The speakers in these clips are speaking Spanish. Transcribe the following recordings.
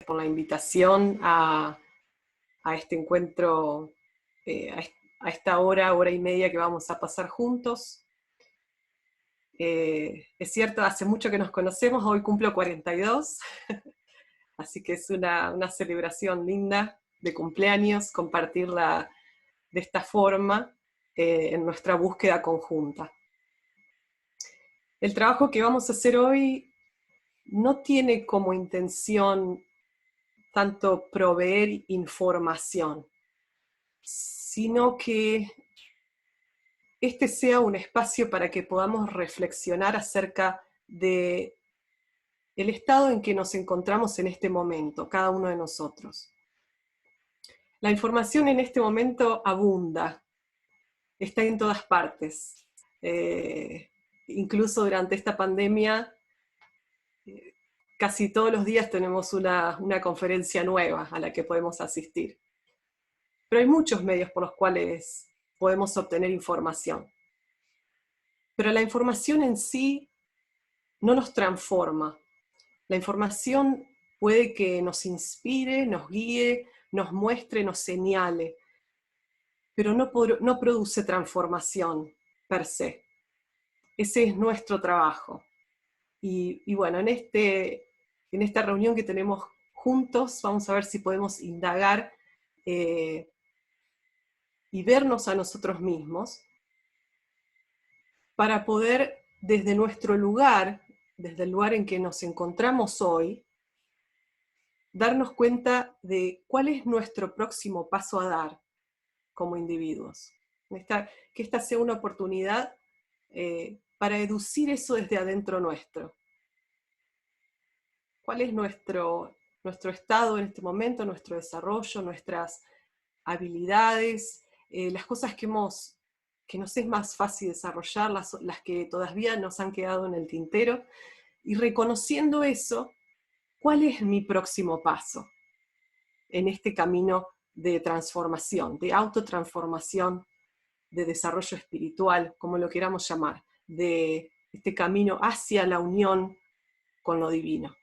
por la invitación a este encuentro, a esta hora y media que vamos a pasar juntos. Es cierto, hace mucho que nos conocemos, hoy cumplo 42, así que es una celebración linda de cumpleaños, compartirla de esta forma en nuestra búsqueda conjunta. El trabajo que vamos a hacer hoy no tiene como intención tanto proveer información, sino que este sea un espacio para que podamos reflexionar acerca de el estado en que nos encontramos en este momento, cada uno de nosotros. La información en este momento abunda, está en todas partes. Incluso durante esta pandemia, casi todos los días tenemos una conferencia nueva a la que podemos asistir. Pero hay muchos medios por los cuales podemos obtener información. Pero la información en sí no nos transforma. La información puede que nos inspire, nos guíe, nos muestre, nos señale, pero no produce transformación per se. Ese es nuestro trabajo. Y bueno, en esta reunión que tenemos juntos, vamos a ver si podemos indagar y vernos a nosotros mismos para poder, desde nuestro lugar, desde el lugar en que nos encontramos hoy, darnos cuenta de cuál es nuestro próximo paso a dar como individuos. Que esta sea una oportunidad para educir eso desde adentro nuestro. ¿Cuál es nuestro estado en este momento, nuestro desarrollo, nuestras habilidades, las cosas que nos es más fácil desarrollar, las que todavía nos han quedado en el tintero? Y reconociendo eso, ¿cuál es mi próximo paso en este camino de transformación, de autotransformación, de desarrollo espiritual, como lo queramos llamar, de este camino hacia la unión con lo divino?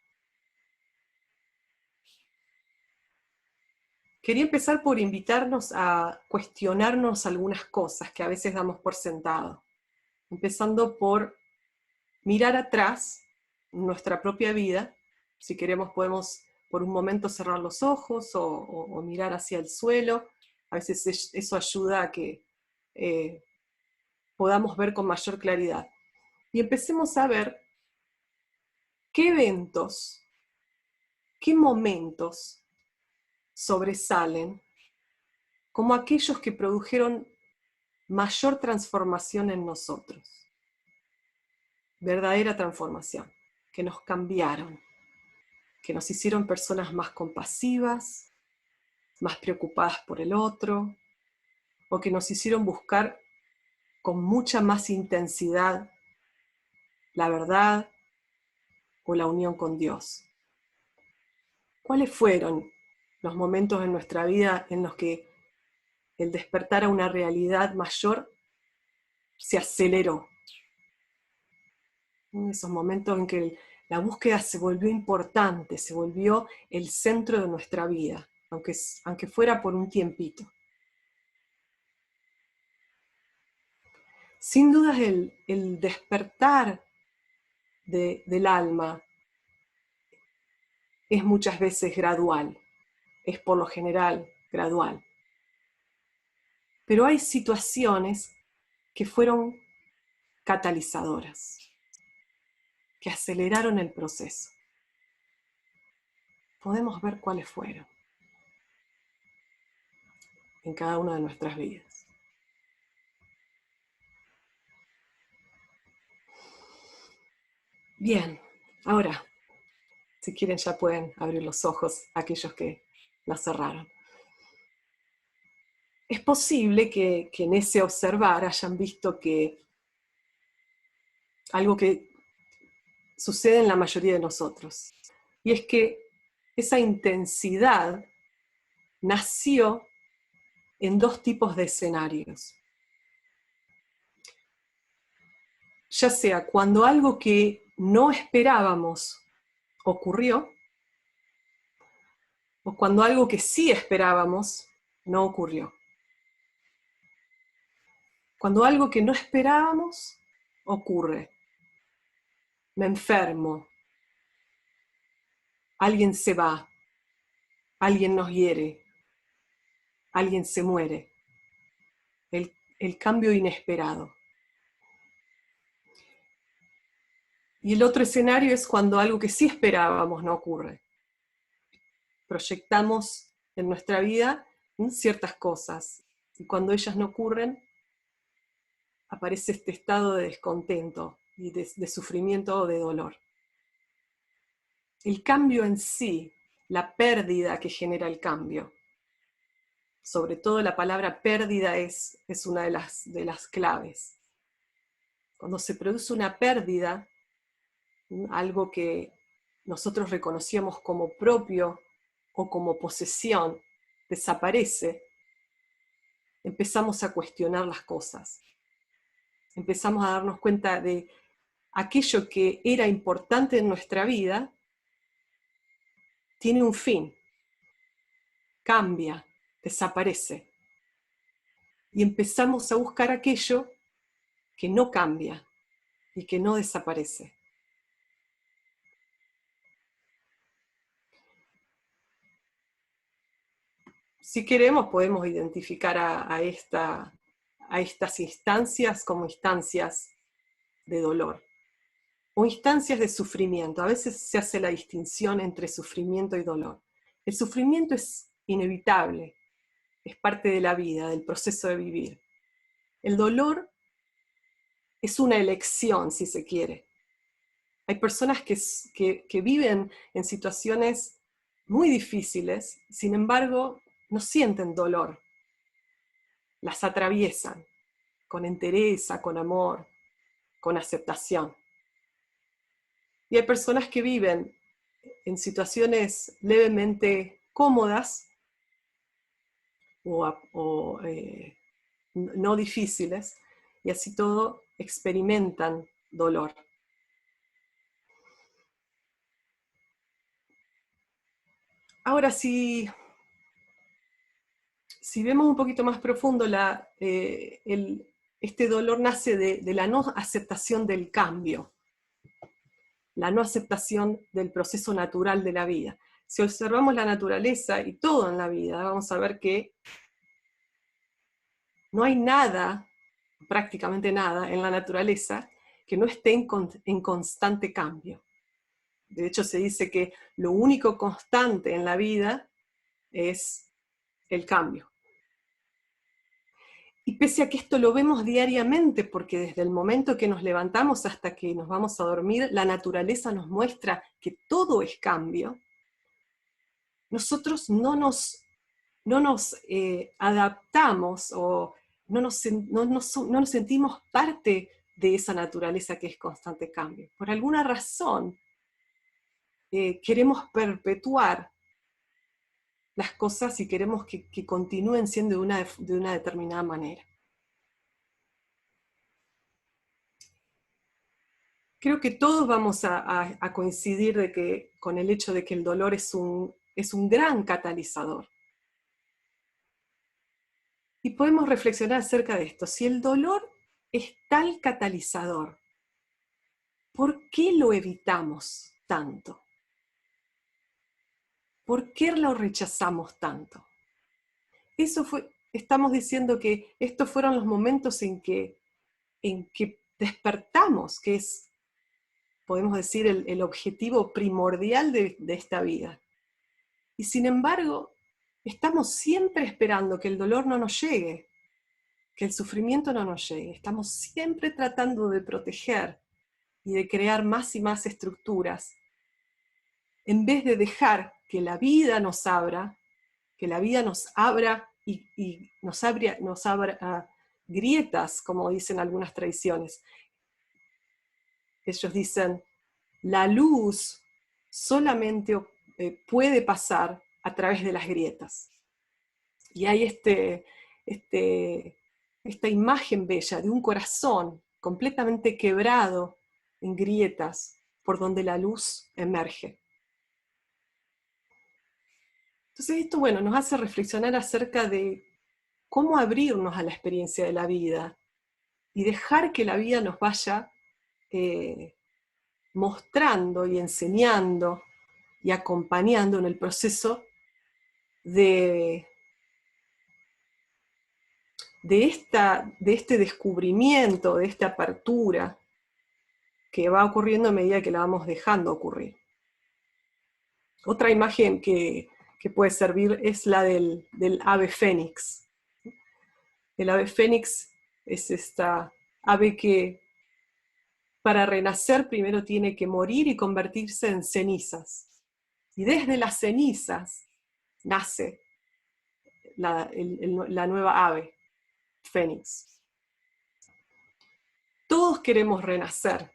Quería empezar por invitarnos a cuestionarnos algunas cosas que a veces damos por sentado, empezando por mirar atrás nuestra propia vida. Si queremos podemos por un momento cerrar los ojos o mirar hacia el suelo. A veces eso ayuda a que podamos ver con mayor claridad. Y empecemos a ver qué eventos, qué momentos sobresalen como aquellos que produjeron mayor transformación en nosotros. Verdadera transformación, que nos cambiaron, que nos hicieron personas más compasivas, más preocupadas por el otro, o que nos hicieron buscar con mucha más intensidad la verdad o la unión con Dios. ¿Cuáles fueron los momentos en nuestra vida en los que el despertar a una realidad mayor se aceleró? En esos momentos en que la búsqueda se volvió importante, se volvió el centro de nuestra vida, aunque fuera por un tiempito. Sin dudas el despertar del alma es muchas veces gradual, es por lo general gradual. Pero hay situaciones que fueron catalizadoras, que aceleraron el proceso. Podemos ver cuáles fueron en cada una de nuestras vidas. Bien, ahora, si quieren ya pueden abrir los ojos aquellos que la cerraron. Es posible que en ese observar hayan visto que algo que sucede en la mayoría de nosotros, y es que esa intensidad nació en dos tipos de escenarios. Ya sea cuando algo que no esperábamos ocurrió, o cuando algo que sí esperábamos no ocurrió. Cuando algo que no esperábamos ocurre. Me enfermo, alguien se va, alguien nos hiere, alguien se muere. El cambio inesperado. Y el otro escenario es cuando algo que sí esperábamos no ocurre. Proyectamos en nuestra vida ciertas cosas, y cuando ellas no ocurren, aparece este estado de descontento y de sufrimiento o de dolor. El cambio en sí, la pérdida que genera el cambio, sobre todo la palabra pérdida es una de las claves. Cuando se produce una pérdida, algo que nosotros reconocíamos como propio o como posesión, desaparece, empezamos a cuestionar las cosas. Empezamos a darnos cuenta de aquello que era importante en nuestra vida, tiene un fin, cambia, desaparece. Y empezamos a buscar aquello que no cambia y que no desaparece. Si queremos, podemos identificar a estas instancias como instancias de dolor o instancias de sufrimiento. A veces se hace la distinción entre sufrimiento y dolor. El sufrimiento es inevitable, es parte de la vida, del proceso de vivir. El dolor es una elección, si se quiere. Hay personas que viven en situaciones muy difíciles, sin embargo, no sienten dolor. Las atraviesan con entereza, con amor, con aceptación. Y hay personas que viven en situaciones levemente cómodas o no difíciles, y así todo experimentan dolor. Ahora, si vemos un poquito más profundo, este dolor nace de la no aceptación del cambio, la no aceptación del proceso natural de la vida. Si observamos la naturaleza y todo en la vida, vamos a ver que no hay nada, prácticamente nada, en la naturaleza que no esté en constante cambio. De hecho, se dice que lo único constante en la vida es el cambio. Y pese a que esto lo vemos diariamente, porque desde el momento que nos levantamos hasta que nos vamos a dormir, la naturaleza nos muestra que todo es cambio, nosotros no nos adaptamos o no nos sentimos parte de esa naturaleza que es constante cambio. Por alguna razón, queremos perpetuar las cosas y queremos que continúen siendo de una determinada manera. Creo que todos vamos a coincidir con el hecho de que el dolor es un gran catalizador. Y podemos reflexionar acerca de esto. Si el dolor es tal catalizador, ¿por qué lo evitamos tanto? ¿Por qué lo rechazamos tanto? Estamos diciendo que estos fueron los momentos en que despertamos, que es, podemos decir, el objetivo primordial de esta vida. Y sin embargo, estamos siempre esperando que el dolor no nos llegue, que el sufrimiento no nos llegue. Estamos siempre tratando de proteger y de crear más y más estructuras, en vez de dejar que la vida nos abra, que la vida nos abra y nos abra grietas, como dicen algunas tradiciones. Ellos dicen, la luz solamente puede pasar a través de las grietas. Y hay esta imagen bella de un corazón completamente quebrado en grietas por donde la luz emerge. Entonces esto, bueno, nos hace reflexionar acerca de cómo abrirnos a la experiencia de la vida y dejar que la vida nos vaya mostrando y enseñando y acompañando en el proceso de, de este descubrimiento, de esta apertura que va ocurriendo a medida que la vamos dejando ocurrir. Otra imagen que puede servir es la del ave fénix. El ave fénix es esta ave que para renacer primero tiene que morir y convertirse en cenizas. Y desde las cenizas nace la nueva ave, fénix. Todos queremos renacer,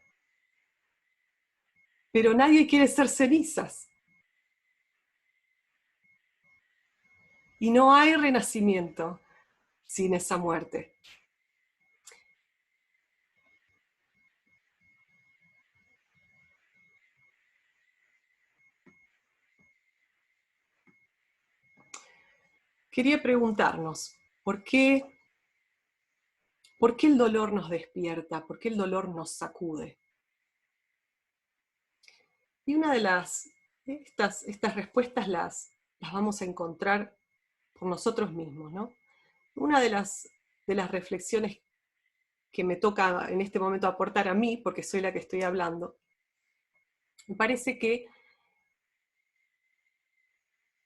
pero nadie quiere ser cenizas. Y no hay renacimiento sin esa muerte. Quería preguntarnos, ¿por qué el dolor nos despierta? ¿Por qué el dolor nos sacude? Y una de estas respuestas las vamos a encontrar por nosotros mismos, ¿no? Una de las reflexiones que me toca en este momento aportar a mí, porque soy la que estoy hablando, me parece que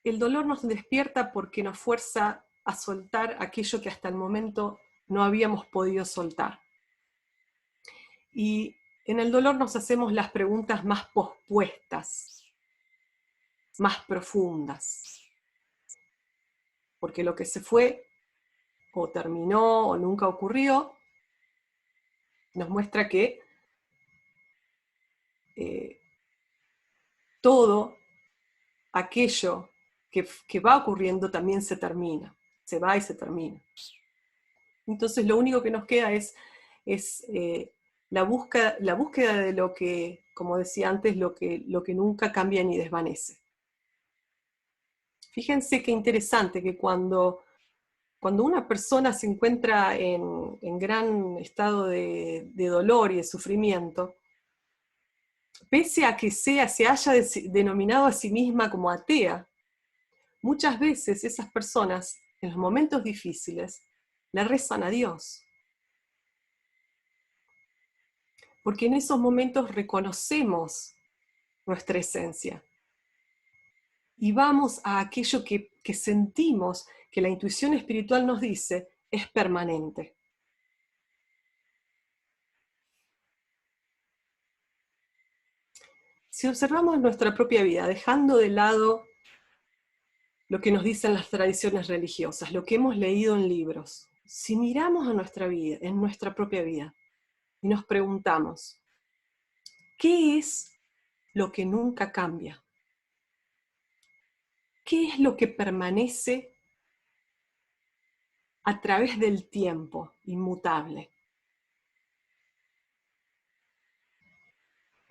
el dolor nos despierta porque nos fuerza a soltar aquello que hasta el momento no habíamos podido soltar. Y en el dolor nos hacemos las preguntas más pospuestas, más profundas. Porque lo que se fue, o terminó, o nunca ocurrió, nos muestra que todo aquello que va ocurriendo también se termina, se va y se termina. Entonces lo único que nos queda es la búsqueda de lo que, como decía antes, lo que nunca cambia ni desvanece. Fíjense qué interesante que cuando una persona se encuentra en gran estado de dolor y de sufrimiento, pese a que se haya denominado a sí misma como atea, muchas veces esas personas, en los momentos difíciles, le rezan a Dios. Porque en esos momentos reconocemos nuestra esencia. Y vamos a aquello que sentimos, que la intuición espiritual nos dice, es permanente. Si observamos nuestra propia vida, dejando de lado lo que nos dicen las tradiciones religiosas, lo que hemos leído en libros, si miramos a nuestra vida, en nuestra propia vida, y nos preguntamos, ¿qué es lo que nunca cambia? ¿Qué es lo que permanece a través del tiempo, inmutable?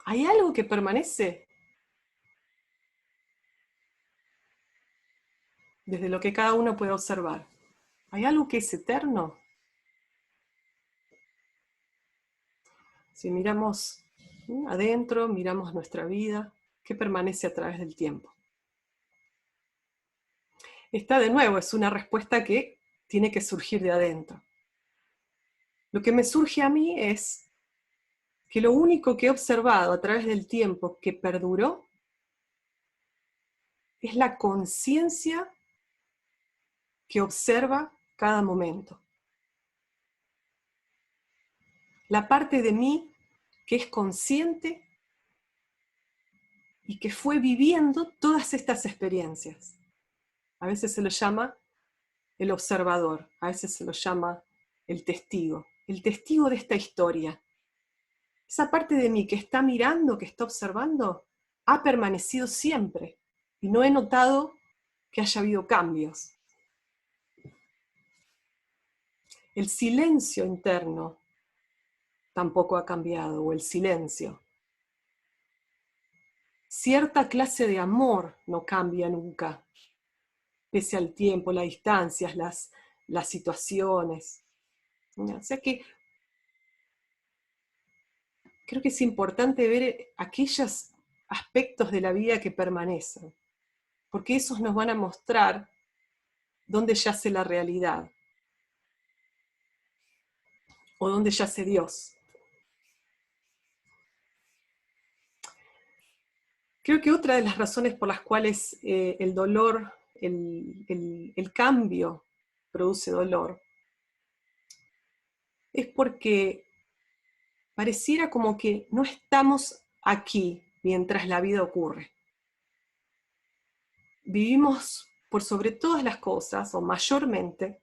¿Hay algo que permanece? Desde lo que cada uno puede observar. ¿Hay algo que es eterno? Si miramos adentro, miramos nuestra vida, ¿qué permanece a través del tiempo? Esta, de nuevo, es una respuesta que tiene que surgir de adentro. Lo que me surge a mí es que lo único que he observado a través del tiempo que perduró es la conciencia que observa cada momento. La parte de mí que es consciente y que fue viviendo todas estas experiencias. A veces se lo llama el observador, a veces se lo llama el testigo de esta historia. Esa parte de mí que está mirando, que está observando, ha permanecido siempre y no he notado que haya habido cambios. El silencio interno tampoco ha cambiado, o el silencio. Cierta clase de amor no cambia nunca. pese al tiempo, las distancias, las situaciones. O sea que creo que es importante ver aquellos aspectos de la vida que permanecen, porque esos nos van a mostrar dónde yace la realidad, o dónde yace Dios. Creo que otra de las razones por las cuales el dolor, el cambio produce dolor, es porque pareciera como que no estamos aquí mientras la vida ocurre. Vivimos por sobre todas las cosas, o mayormente,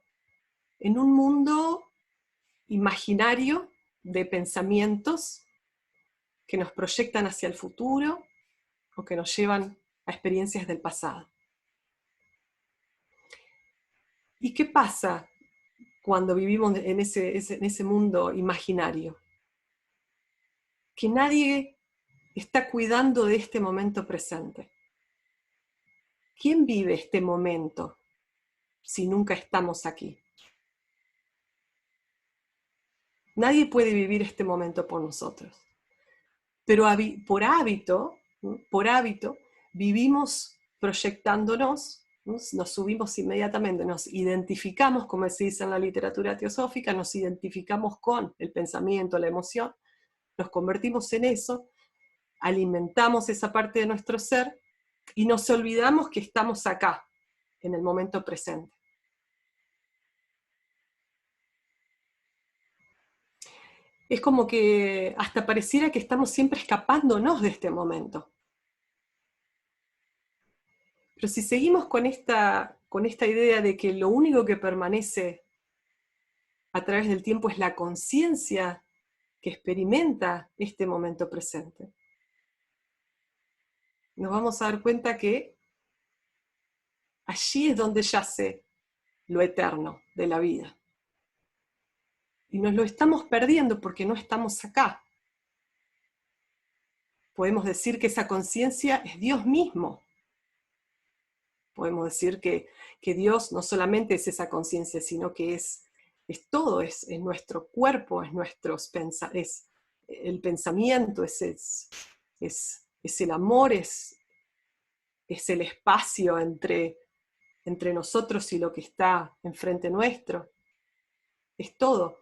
en un mundo imaginario de pensamientos que nos proyectan hacia el futuro o que nos llevan a experiencias del pasado. ¿Y qué pasa cuando vivimos en ese mundo imaginario? Que nadie está cuidando de este momento presente. ¿Quién vive este momento si nunca estamos aquí? Nadie puede vivir este momento por nosotros. Pero por hábito, vivimos proyectándonos, nos subimos inmediatamente, nos identificamos, como se dice en la literatura teosófica, nos identificamos con el pensamiento, la emoción, nos convertimos en eso, alimentamos esa parte de nuestro ser y nos olvidamos que estamos acá, en el momento presente. Es como que hasta pareciera que estamos siempre escapándonos de este momento. Pero si seguimos con esta idea de que lo único que permanece a través del tiempo es la conciencia que experimenta este momento presente, nos vamos a dar cuenta que allí es donde yace lo eterno de la vida. Y nos lo estamos perdiendo porque no estamos acá. Podemos decir que esa conciencia es Dios mismo. Podemos decir que Dios no solamente es esa conciencia, sino que es todo, es nuestro cuerpo, es el pensamiento, es el amor, es el espacio entre nosotros y lo que está enfrente nuestro. Es todo.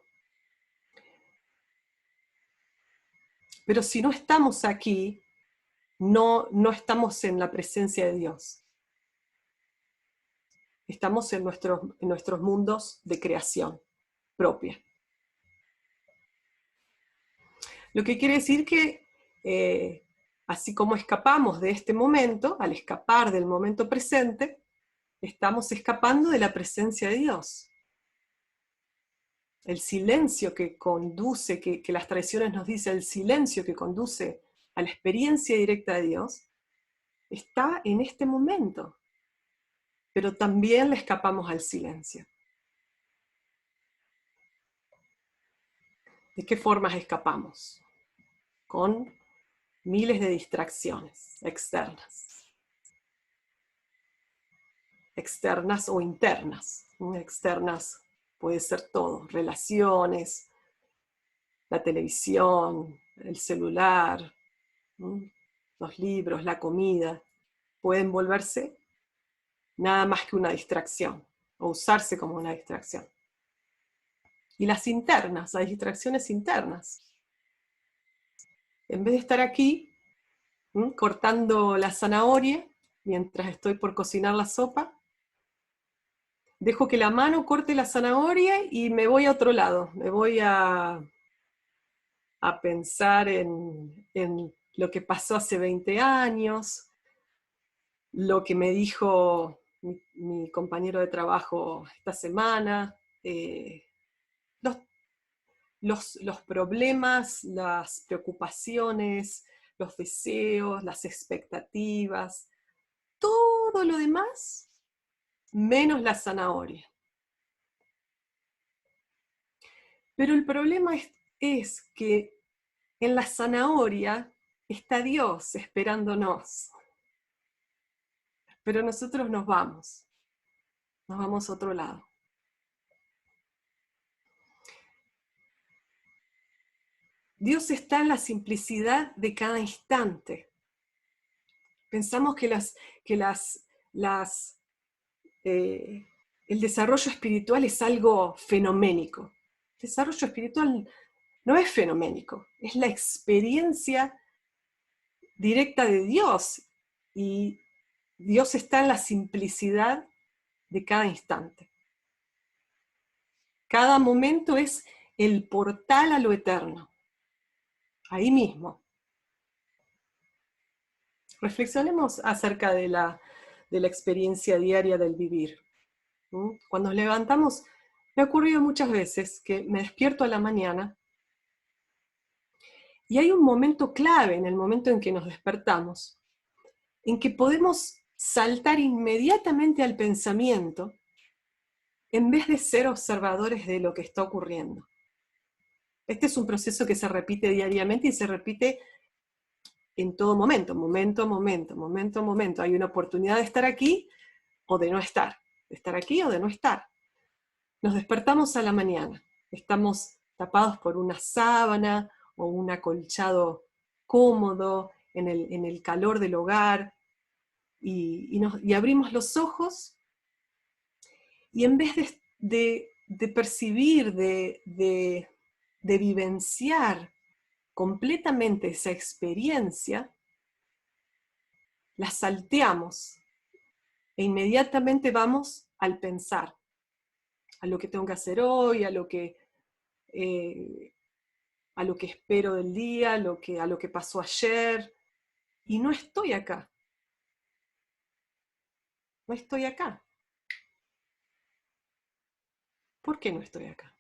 Pero si no estamos aquí, no estamos en la presencia de Dios. Estamos en nuestros mundos de creación propia. Lo que quiere decir que, así como escapamos de este momento, al escapar del momento presente, estamos escapando de la presencia de Dios. El silencio que conduce, que las tradiciones nos dicen, el silencio que conduce a la experiencia directa de Dios, está en este momento. Pero también le escapamos al silencio. ¿De qué formas escapamos? Con miles de distracciones externas. Externas o internas. Externas puede ser todo, relaciones, la televisión, el celular, los libros, la comida, pueden volverse nada más que una distracción, o usarse como una distracción. Y las internas, las distracciones internas. En vez de estar aquí, cortando la zanahoria, mientras estoy por cocinar la sopa, dejo que la mano corte la zanahoria y me voy a otro lado, me voy a pensar en lo que pasó hace 20 años, lo que me dijo mi compañero de trabajo esta semana, los problemas, las preocupaciones, los deseos, las expectativas, todo lo demás, menos la zanahoria. Pero el problema es que en la zanahoria está Dios esperándonos. Pero nosotros nos vamos. Nos vamos a otro lado. Dios está en la simplicidad de cada instante. Pensamos que eh, el desarrollo espiritual es algo fenoménico. El desarrollo espiritual no es fenoménico, es la experiencia directa de Dios. Y Dios está en la simplicidad de cada instante. Cada momento es el portal a lo eterno. Ahí mismo. Reflexionemos acerca de la experiencia diaria del vivir. Cuando nos levantamos, me ha ocurrido muchas veces que me despierto a la mañana y hay un momento clave en el momento en que nos despertamos, en que podemos saltar inmediatamente al pensamiento en vez de ser observadores de lo que está ocurriendo. Este es un proceso que se repite diariamente y se repite en todo momento, momento, momento, momento, momento. Hay una oportunidad de estar aquí o de no estar, de estar aquí o de no estar. Nos despertamos a la mañana, estamos tapados por una sábana o un acolchado cómodo en el calor del hogar y abrimos los ojos y en vez de percibir, de vivenciar completamente esa experiencia, la salteamos e inmediatamente vamos al pensar, a lo que tengo que hacer hoy, eh, a lo que espero del día, a lo que pasó ayer, y no estoy acá. No estoy acá. ¿Por qué no estoy acá?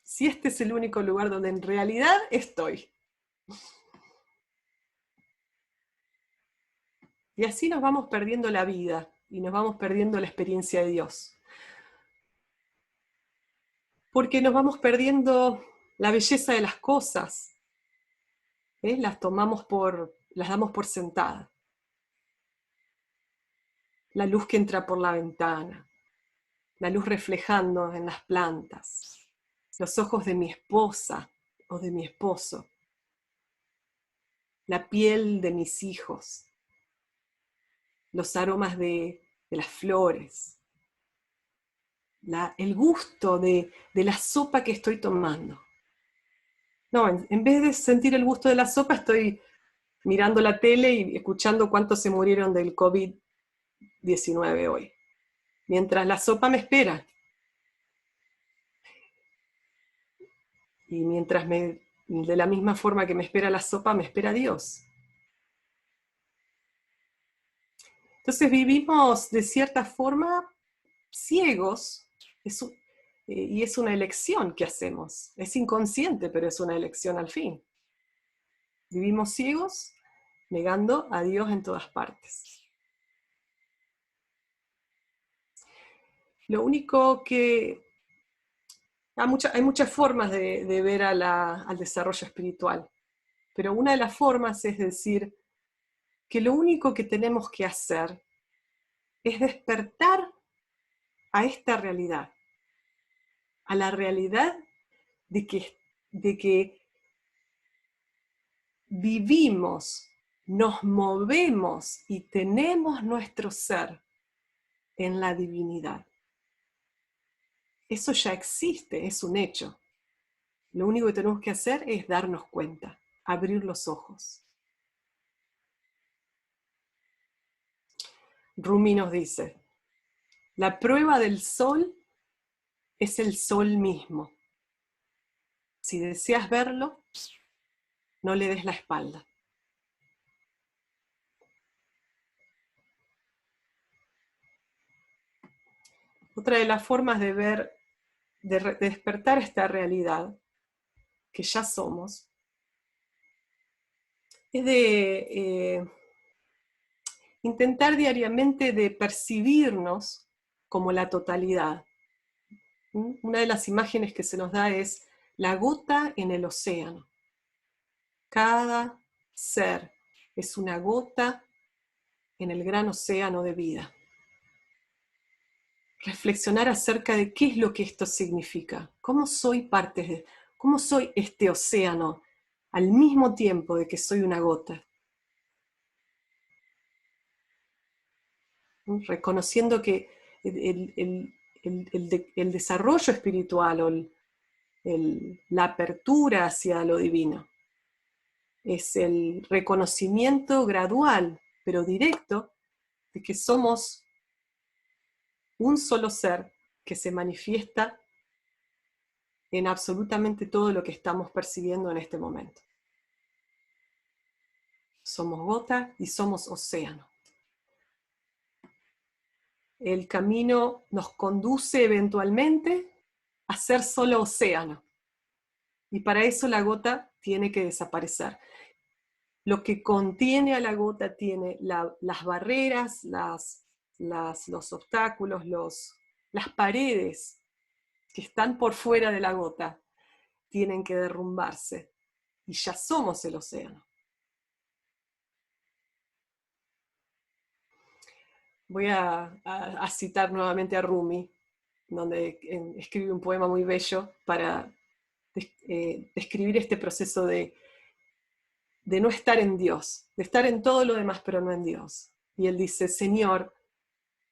Si este es el único lugar donde en realidad estoy. Y así nos vamos perdiendo la vida y nos vamos perdiendo la experiencia de Dios. Porque nos vamos perdiendo la belleza de las cosas. Las damos por sentada. La luz que entra por la ventana, la luz reflejando en las plantas, los ojos de mi esposa o de mi esposo, la piel de mis hijos, los aromas de las flores, el gusto de la sopa que estoy tomando. No, en vez de sentir el gusto de la sopa, estoy mirando la tele y escuchando cuántos se murieron del COVID-19 hoy. Mientras la sopa me espera. Y de la misma forma que me espera la sopa, me espera Dios. Entonces vivimos de cierta forma ciegos, y es una elección que hacemos. Es inconsciente, pero es una elección al fin. Vivimos ciegos, negando a Dios en todas partes. Lo único que... Hay muchas formas de ver al desarrollo espiritual, pero una de las formas es decir que lo único que tenemos que hacer es despertar a esta realidad, a la realidad de que vivimos, nos movemos y tenemos nuestro ser en la divinidad. Eso ya existe, es un hecho. Lo único que tenemos que hacer es darnos cuenta, abrir los ojos. Rumi nos dice, la prueba del sol es el sol mismo. Si deseas verlo, no le des la espalda. Otra de las formas de ver, de despertar esta realidad que ya somos, es de intentar diariamente de percibirnos como la totalidad. Una de las imágenes que se nos da es la gota en el océano. Cada ser es una gota en el gran océano de vida. reflexionar acerca de qué es lo que esto significa. ¿Cómo soy cómo soy este océano al mismo tiempo de que soy una gota? ¿No? Reconociendo que el desarrollo espiritual o la apertura hacia lo divino es el reconocimiento gradual, pero directo, de que somos un solo ser que se manifiesta en absolutamente todo lo que estamos percibiendo en este momento. Somos gota y somos océano. El camino nos conduce eventualmente a ser solo océano. Y para eso la gota tiene que desaparecer. Lo que contiene a la gota tiene las barreras, los obstáculos, las paredes que están por fuera de la gota, tienen que derrumbarse. Y ya somos el océano. Voy a citar nuevamente a Rumi, donde escribe un poema muy bello para describir este proceso de no estar en Dios, de estar en todo lo demás pero no en Dios. Y él dice: Señor,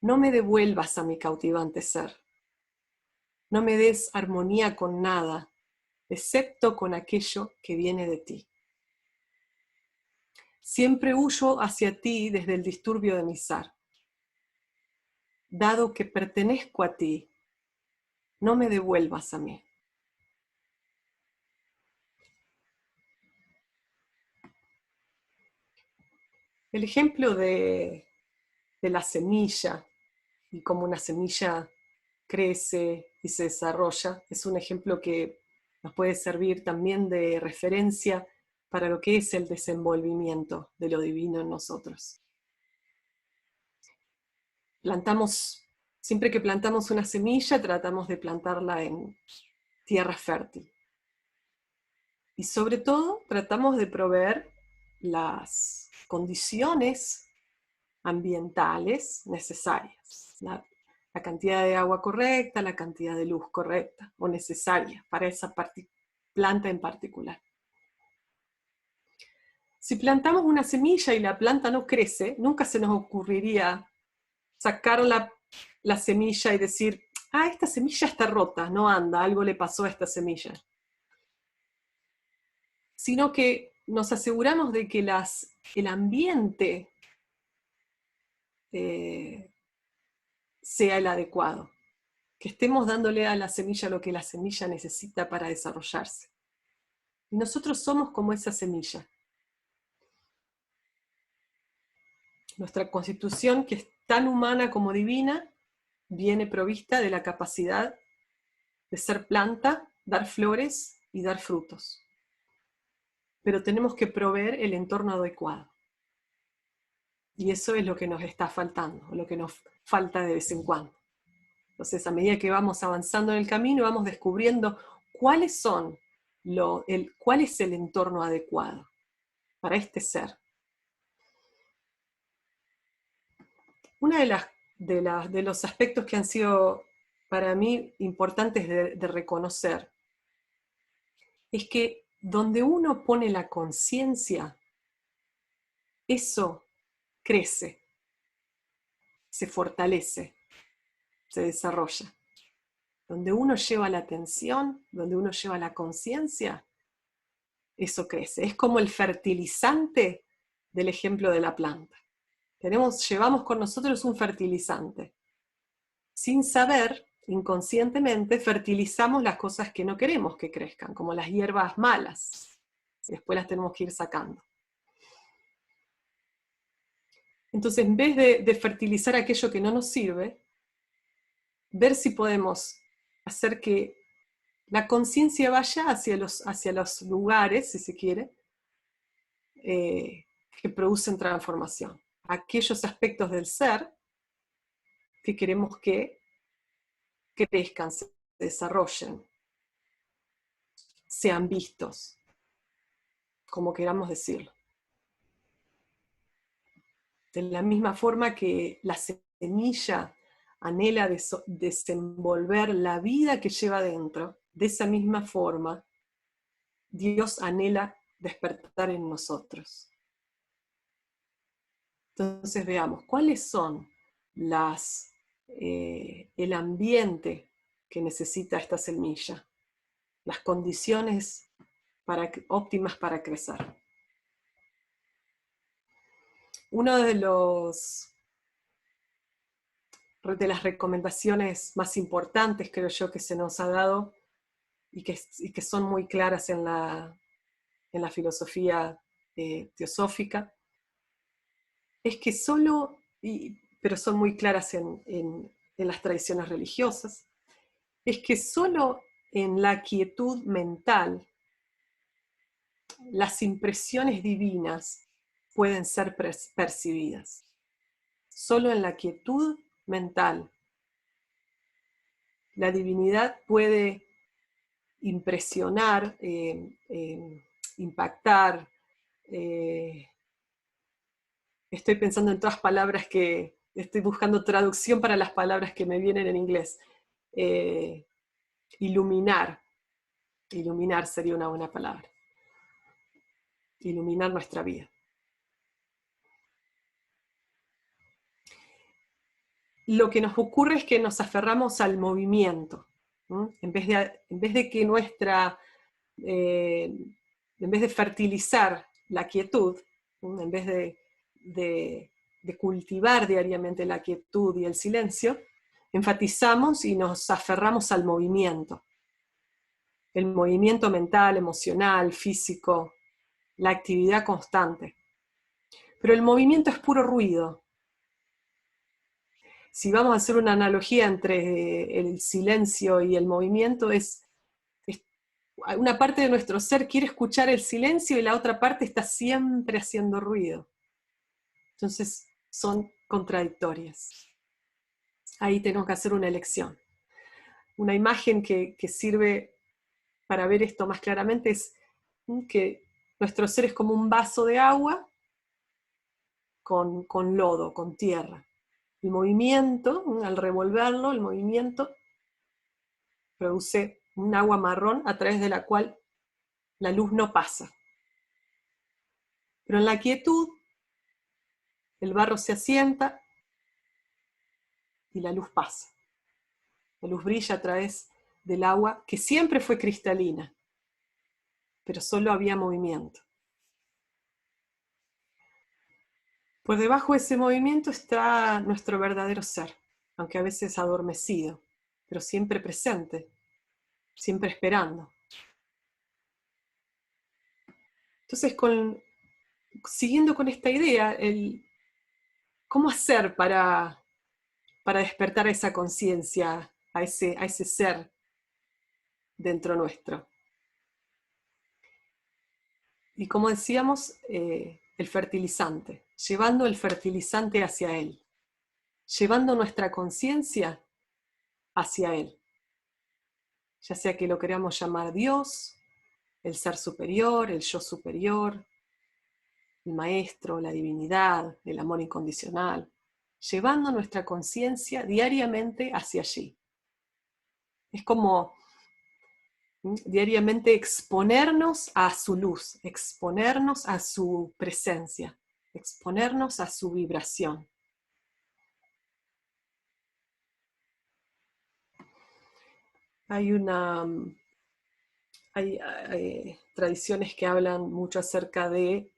no me devuelvas a mi cautivante ser, no me des armonía con nada, excepto con aquello que viene de ti. Siempre huyo hacia ti desde el disturbio de mi ser. Dado que pertenezco a ti, no me devuelvas a mí. El ejemplo de la semilla y cómo una semilla crece y se desarrolla es un ejemplo que nos puede servir también de referencia para lo que es el desenvolvimiento de lo divino en nosotros. Siempre que plantamos una semilla, tratamos de plantarla en tierra fértil. Y sobre todo, tratamos de proveer las condiciones ambientales necesarias. La cantidad de agua correcta, la cantidad de luz correcta o necesaria para esa planta en particular. Si plantamos una semilla y la planta no crece, nunca se nos ocurriría sacar la semilla y decir: esta semilla está rota, no anda, algo le pasó a esta semilla. Sino que nos aseguramos de que el ambiente sea el adecuado, que estemos dándole a la semilla lo que la semilla necesita para desarrollarse. Y nosotros somos como esa semilla. Nuestra constitución, que es tan humana como divina, viene provista de la capacidad de ser planta, dar flores y dar frutos. Pero tenemos que proveer el entorno adecuado. Y eso es lo que nos está faltando, o lo que nos falta de vez en cuando. Entonces, a medida que vamos avanzando en el camino, vamos descubriendo cuál es el entorno adecuado para este ser. Uno de los aspectos que han sido para mí importantes de reconocer es que donde uno pone la conciencia, eso crece, se fortalece, se desarrolla. Donde uno lleva la atención, donde uno lleva la conciencia, eso crece. Es como el fertilizante del ejemplo de la planta. Llevamos con nosotros un fertilizante. Sin saber, inconscientemente, fertilizamos las cosas que no queremos que crezcan, como las hierbas malas. Después las tenemos que ir sacando. Entonces, en vez de fertilizar aquello que no nos sirve, ver si podemos hacer que la conciencia vaya hacia los lugares, si se quiere, que producen transformación. Aquellos aspectos del ser que queremos que crezcan, se desarrollen, sean vistos, como queramos decirlo. De la misma forma que la semilla anhela desenvolver la vida que lleva dentro, de esa misma forma, Dios anhela despertar en nosotros. Entonces veamos, ¿cuáles son el ambiente que necesita esta semilla? Las condiciones óptimas para crecer. Una de las recomendaciones más importantes, creo yo, que se nos ha dado y que son muy claras en la filosofía teosófica, es que pero son muy claras en las tradiciones religiosas, es que solo en la quietud mental las impresiones divinas pueden ser percibidas. Solo en la quietud mental la divinidad puede impresionar, impactar. Estoy pensando en todas palabras que estoy buscando traducción para las palabras que me vienen en inglés. Iluminar sería una buena palabra. Iluminar nuestra vida. Lo que nos ocurre es que nos aferramos al movimiento, ¿no? En vez de que en vez de fertilizar la quietud, ¿no? En vez de cultivar diariamente la quietud y el silencio, enfatizamos y nos aferramos al movimiento. El movimiento mental, emocional, físico, la actividad constante. Pero el movimiento es puro ruido. Si vamos a hacer una analogía entre el silencio y el movimiento, una parte de nuestro ser quiere escuchar el silencio y la otra parte está siempre haciendo ruido. Entonces son contradictorias. Ahí tenemos que hacer una elección. Una imagen que sirve para ver esto más claramente es que nuestro ser es como un vaso de agua con lodo, con tierra. El movimiento, al revolverlo, el movimiento produce un agua marrón a través de la cual la luz no pasa. Pero en la quietud, el barro se asienta y la luz pasa. La luz brilla a través del agua, que siempre fue cristalina, pero solo había movimiento. Por debajo de ese movimiento está nuestro verdadero ser, aunque a veces adormecido, pero siempre presente, siempre esperando. Entonces, siguiendo con esta idea, ¿cómo hacer para despertar a esa conciencia, a ese ser dentro nuestro? Y como decíamos, el fertilizante, llevando el fertilizante hacia él, llevando nuestra conciencia hacia él, ya sea que lo queramos llamar Dios, el ser superior, el yo superior, el maestro, la divinidad, el amor incondicional, llevando nuestra conciencia diariamente hacia allí. Es como diariamente exponernos a su luz, exponernos a su presencia, exponernos a su vibración. Hay tradiciones que hablan mucho acerca de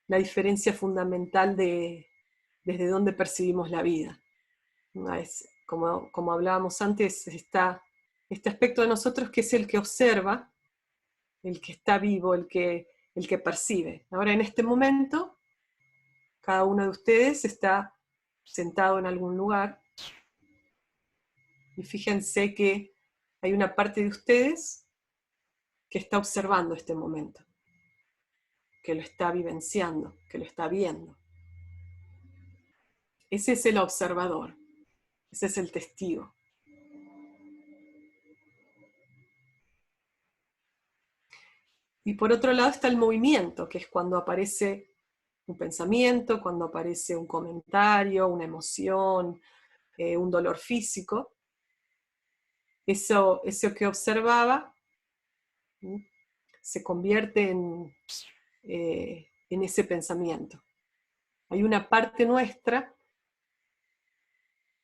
la diferencia fundamental desde dónde percibimos la vida. Como hablábamos antes, está este aspecto de nosotros que es el que observa, el que está vivo, el que percibe. Ahora, en este momento, cada uno de ustedes está sentado en algún lugar y fíjense que hay una parte de ustedes que está observando este momento, que lo está vivenciando, que lo está viendo. Ese es el observador, ese es el testigo. Y por otro lado está el movimiento, que es cuando aparece un pensamiento, cuando aparece un comentario, una emoción, un dolor físico, eso que observaba se convierte en ese pensamiento. Hay una parte nuestra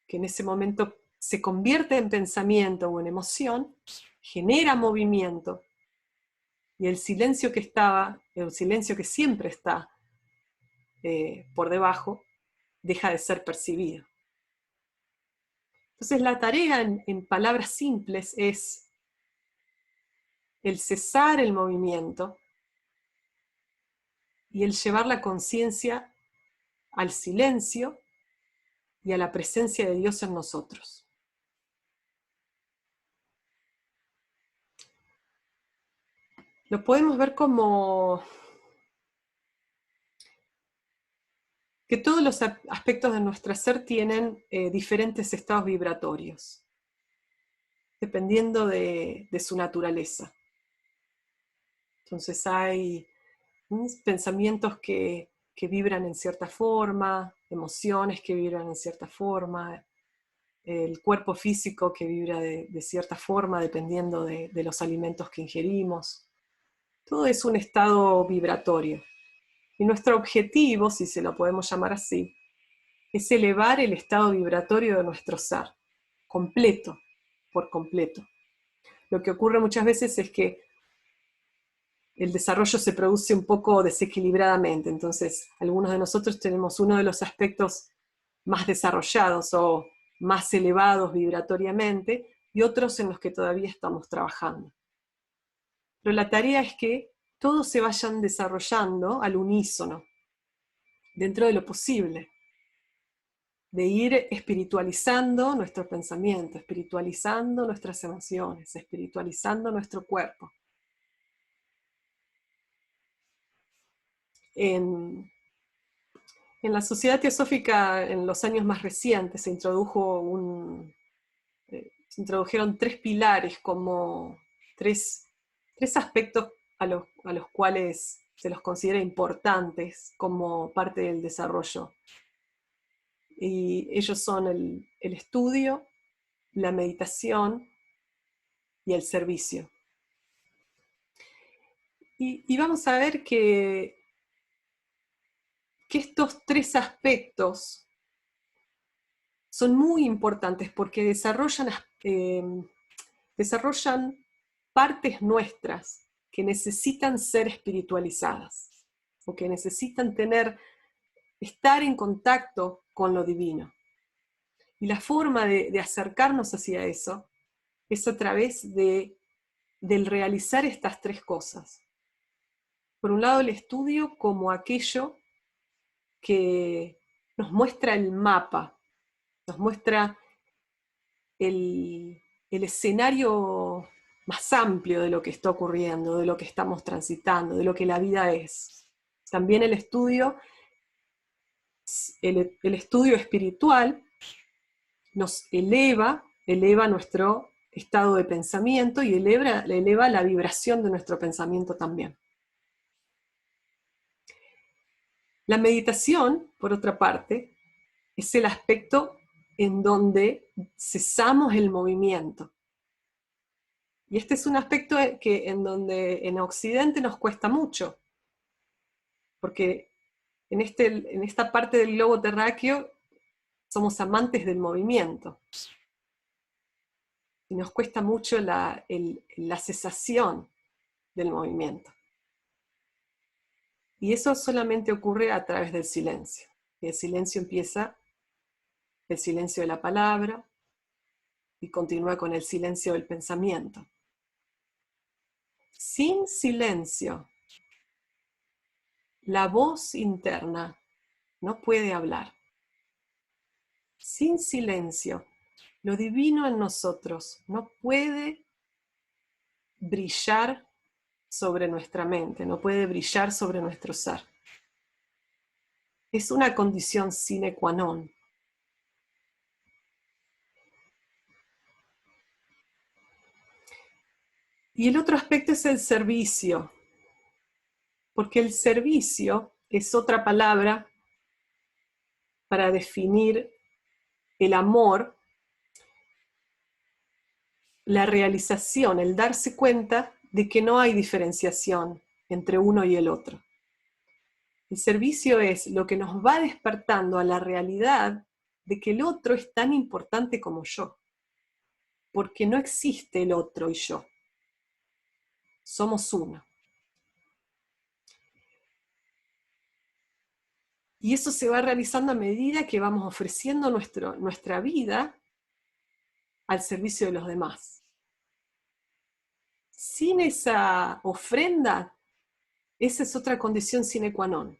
que en ese momento se convierte en pensamiento o en emoción, genera movimiento, y el silencio que estaba, el silencio que siempre está por debajo, deja de ser percibido. Entonces la tarea en palabras simples es el cesar el movimiento y el llevar la conciencia al silencio y a la presencia de Dios en nosotros. Lo podemos ver como que todos los aspectos de nuestro ser tienen diferentes estados vibratorios, dependiendo de su naturaleza. Entonces hay pensamientos que vibran en cierta forma, emociones que vibran en cierta forma, el cuerpo físico que vibra de cierta forma dependiendo de los alimentos que ingerimos. Todo es un estado vibratorio. Y nuestro objetivo, si se lo podemos llamar así, es elevar el estado vibratorio de nuestro ser, completo, por completo. Lo que ocurre muchas veces es que el desarrollo se produce un poco desequilibradamente, entonces algunos de nosotros tenemos uno de los aspectos más desarrollados o más elevados vibratoriamente y otros en los que todavía estamos trabajando. Pero la tarea es que todos se vayan desarrollando al unísono, dentro de lo posible, de ir espiritualizando nuestro pensamiento, espiritualizando nuestras emociones, espiritualizando nuestro cuerpo. En la sociedad teosófica, en los años más recientes, se introdujeron 3 pilares, como tres aspectos a los cuales se los considera importantes como parte del desarrollo. Y ellos son el estudio, la meditación y el servicio. Y vamos a ver que estos 3 aspectos son muy importantes porque desarrollan partes nuestras que necesitan ser espiritualizadas o que necesitan estar en contacto con lo divino. Y la forma de acercarnos hacia eso es a través del realizar estas 3 cosas. Por un lado, el estudio como aquello que nos muestra el mapa, nos muestra el escenario más amplio de lo que está ocurriendo, de lo que estamos transitando, de lo que la vida es. También el estudio espiritual nos eleva nuestro estado de pensamiento y eleva la vibración de nuestro pensamiento también. La meditación, por otra parte, es el aspecto en donde cesamos el movimiento. Y este es un aspecto en donde en Occidente nos cuesta mucho, porque en esta parte del globo terráqueo somos amantes del movimiento. Y nos cuesta mucho la cesación del movimiento. Y eso solamente ocurre a través del silencio. Y el silencio empieza, el silencio de la palabra, y continúa con el silencio del pensamiento. Sin silencio, la voz interna no puede hablar. Sin silencio, lo divino en nosotros no puede brillar sobre nuestra mente, no puede brillar sobre nuestro ser. Es una condición sine qua non. Y el otro aspecto es el servicio, porque el servicio es otra palabra para definir el amor, la realización, el darse cuenta de que no hay diferenciación entre uno y el otro. El servicio es lo que nos va despertando a la realidad de que el otro es tan importante como yo, porque no existe el otro y yo. Somos uno. Y eso se va realizando a medida que vamos ofreciendo nuestra vida al servicio de los demás. Sin esa ofrenda, esa es otra condición sine qua non.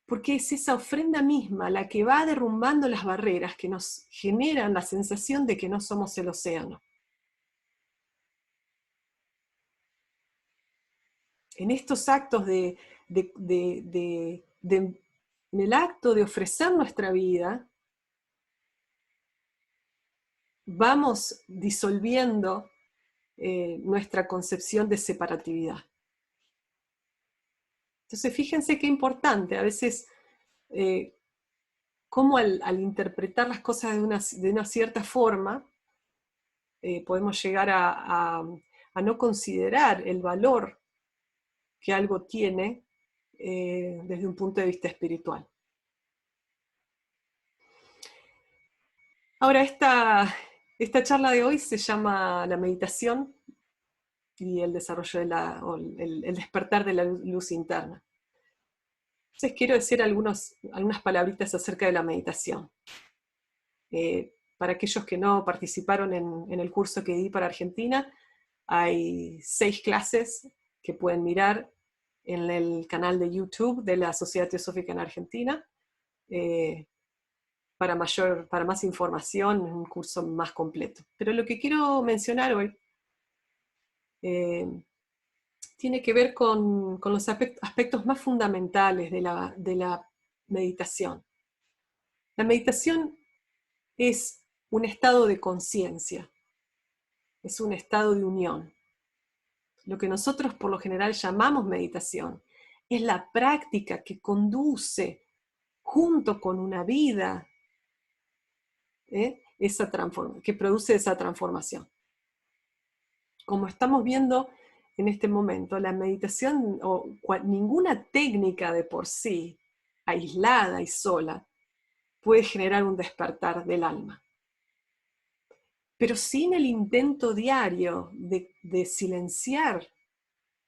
Porque es esa ofrenda misma la que va derrumbando las barreras que nos generan la sensación de que no somos el océano. En estos actos en el acto de ofrecer nuestra vida, vamos disolviendo nuestra concepción de separatividad. Entonces, fíjense qué importante, a veces, cómo al interpretar las cosas de una cierta forma, podemos llegar a no considerar el valor que algo tiene desde un punto de vista espiritual. Ahora, esta charla de hoy se llama La meditación y el desarrollo el despertar de la luz interna. Entonces quiero decir algunas palabritas acerca de la meditación. Para aquellos que no participaron en el curso que di para Argentina, hay 6 clases que pueden mirar en el canal de YouTube de la Sociedad Teosófica en Argentina. Para más información, un curso más completo. Pero lo que quiero mencionar hoy tiene que ver con los aspectos más fundamentales de la meditación. La meditación es un estado de conciencia, es un estado de unión. Lo que nosotros por lo general llamamos meditación es la práctica que conduce junto con una vida que produce esa transformación. Como estamos viendo en este momento, la meditación o ninguna técnica de por sí, aislada y sola, puede generar un despertar del alma. Pero sin el intento diario de silenciar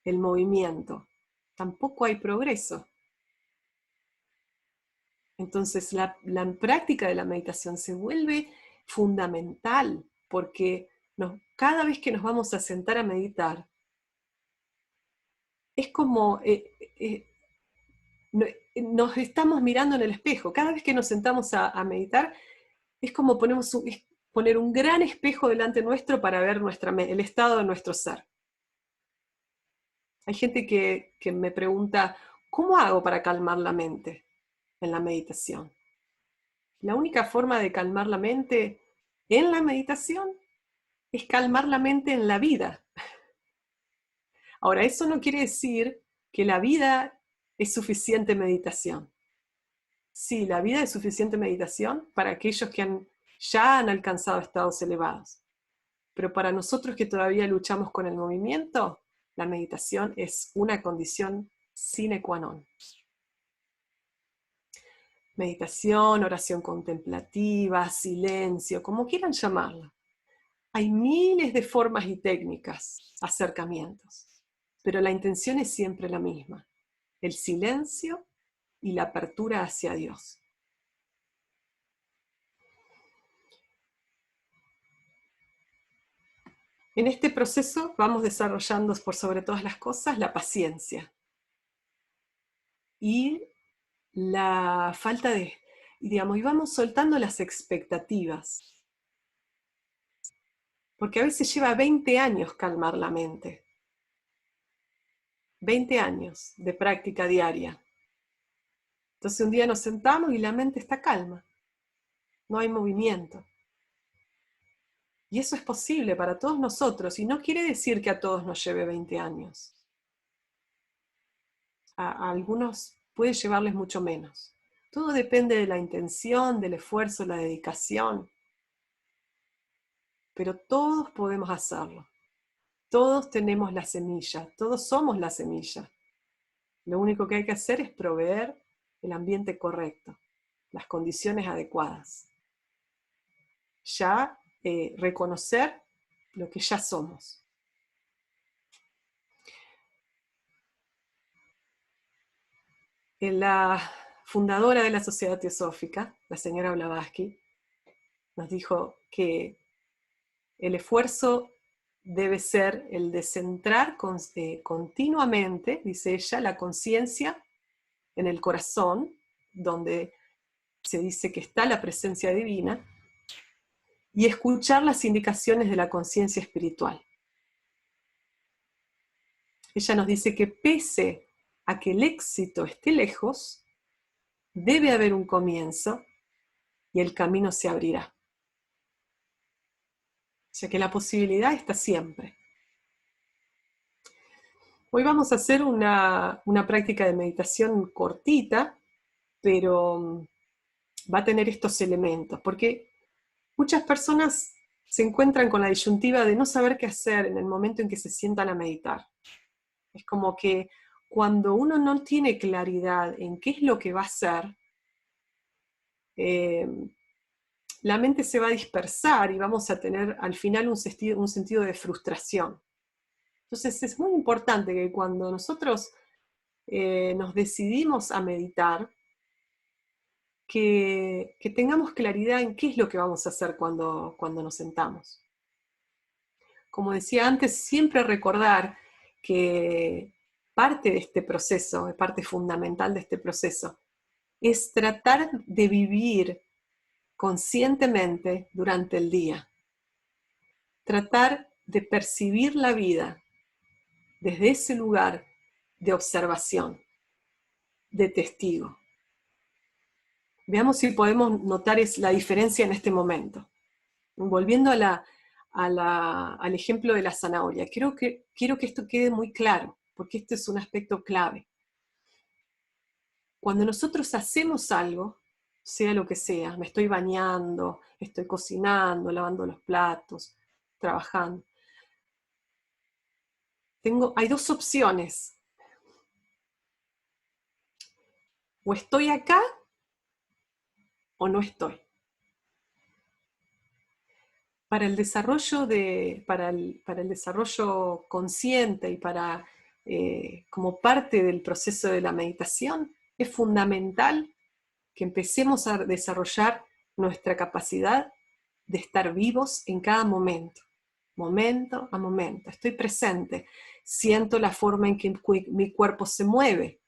el movimiento, tampoco hay progreso. Entonces la práctica de la meditación se vuelve fundamental porque cada vez que nos vamos a sentar a meditar, es como nos estamos mirando en el espejo. Cada vez que nos sentamos a meditar, es como poner un gran espejo delante nuestro para ver el estado de nuestro ser. Hay gente que me pregunta, ¿cómo hago para calmar la mente en la meditación? La única forma de calmar la mente en la meditación es calmar la mente en la vida. Ahora, eso no quiere decir que la vida es suficiente meditación. Sí, la vida es suficiente meditación para aquellos que ya han alcanzado estados elevados. Pero para nosotros que todavía luchamos con el movimiento, la meditación es una condición sine qua non. Meditación, oración contemplativa, silencio, como quieran llamarla. Hay miles de formas y técnicas, acercamientos, pero la intención es siempre la misma: el silencio y la apertura hacia Dios. En este proceso vamos desarrollando por sobre todas las cosas la paciencia y la falta de, y vamos soltando las expectativas. Porque a veces lleva 20 años calmar la mente. 20 años de práctica diaria. Entonces un día nos sentamos y la mente está calma. No hay movimiento. Y eso es posible para todos nosotros, y no quiere decir que a todos nos lleve 20 años. A algunos puede llevarles mucho menos. Todo depende de la intención, del esfuerzo, la dedicación. Pero todos podemos hacerlo. Todos tenemos la semilla, todos somos la semilla. Lo único que hay que hacer es proveer el ambiente correcto, las condiciones adecuadas. Ya reconocer lo que ya somos. La fundadora de la Sociedad Teosófica, la señora Blavatsky, nos dijo que el esfuerzo debe ser el de centrar continuamente, dice ella, la conciencia en el corazón, donde se dice que está la presencia divina, y escuchar las indicaciones de la conciencia espiritual. Ella nos dice que pese a que el éxito esté lejos, debe haber un comienzo y el camino se abrirá. O sea que la posibilidad está siempre. Hoy vamos a hacer una práctica de meditación cortita, pero va a tener estos elementos, porque muchas personas se encuentran con la disyuntiva de no saber qué hacer en el momento en que se sientan a meditar. Es como que cuando uno no tiene claridad en qué es lo que va a hacer, la mente se va a dispersar y vamos a tener al final un sentido de frustración. Entonces es muy importante que cuando nosotros nos decidimos a meditar, que tengamos claridad en qué es lo que vamos a hacer cuando nos sentamos. Como decía antes, siempre recordar que parte de este proceso, parte fundamental de este proceso, es tratar de vivir conscientemente durante el día. Tratar de percibir la vida desde ese lugar de observación, de testigo. Veamos si podemos notar la diferencia en este momento. Volviendo al ejemplo de la zanahoria, quiero que esto quede muy claro, porque este es un aspecto clave. Cuando nosotros hacemos algo, sea lo que sea, me estoy bañando, estoy cocinando, lavando los platos, trabajando, hay dos opciones. O estoy acá o no estoy. Para el desarrollo, para el desarrollo consciente y como parte del proceso de la meditación, es fundamental que empecemos a desarrollar nuestra capacidad de estar vivos en cada momento a momento. Estoy presente, siento la forma en que mi cuerpo se mueve,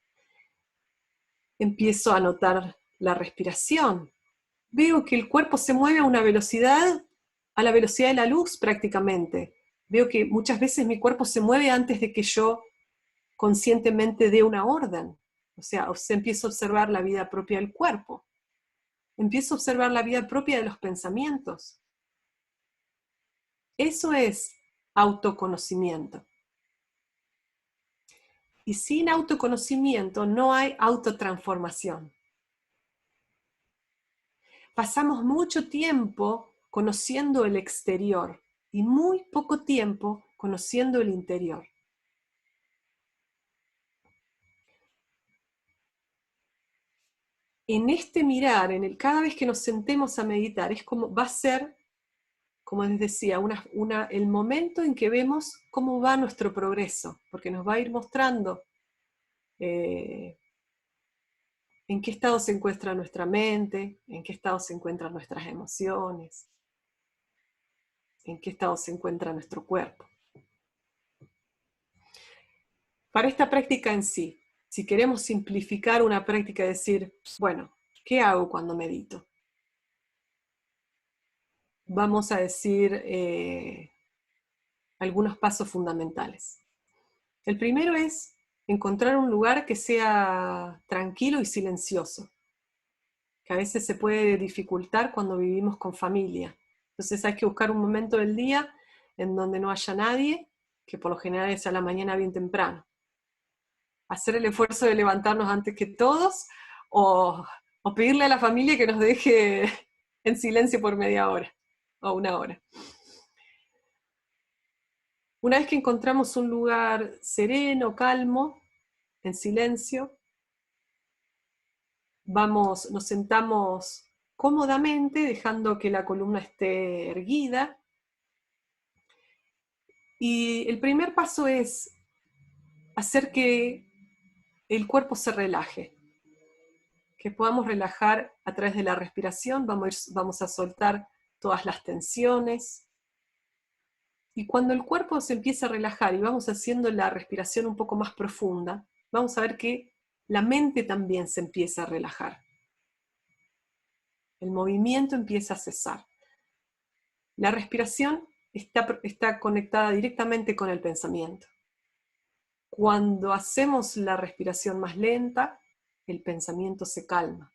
empiezo a notar la respiración, veo que el cuerpo se mueve a la velocidad de la luz prácticamente. Veo que muchas veces mi cuerpo se mueve antes de que yo conscientemente dé una orden. O sea, empiezo a observar la vida propia del cuerpo. Empiezo a observar la vida propia de los pensamientos. Eso es autoconocimiento. Y sin autoconocimiento no hay autotransformación. Pasamos mucho tiempo conociendo el exterior y muy poco tiempo conociendo el interior. En este mirar, cada vez que nos sentemos a meditar, va a ser, como les decía, el momento en que vemos cómo va nuestro progreso, porque nos va a ir mostrando en qué estado se encuentra nuestra mente, en qué estado se encuentran nuestras emociones, en qué estado se encuentra nuestro cuerpo. Para esta práctica en sí, si queremos simplificar una práctica y decir, bueno, ¿qué hago cuando medito? Vamos a decir algunos pasos fundamentales. El primero es encontrar un lugar que sea tranquilo y silencioso, que a veces se puede dificultar cuando vivimos con familia. Entonces hay que buscar un momento del día en donde no haya nadie, que por lo general es a la mañana bien temprano. Hacer el esfuerzo de levantarnos antes que todos, o O pedirle a la familia que nos deje en silencio por media hora o una hora. Una vez que encontramos un lugar sereno, calmo, en silencio, nos sentamos cómodamente, dejando que la columna esté erguida. Y el primer paso es hacer que el cuerpo se relaje, que podamos relajar a través de la respiración, vamos a soltar todas las tensiones. Y cuando el cuerpo se empieza a relajar y vamos haciendo la respiración un poco más profunda, vamos a ver que la mente también se empieza a relajar. El movimiento empieza a cesar. La respiración está conectada directamente con el pensamiento. Cuando hacemos la respiración más lenta, el pensamiento se calma.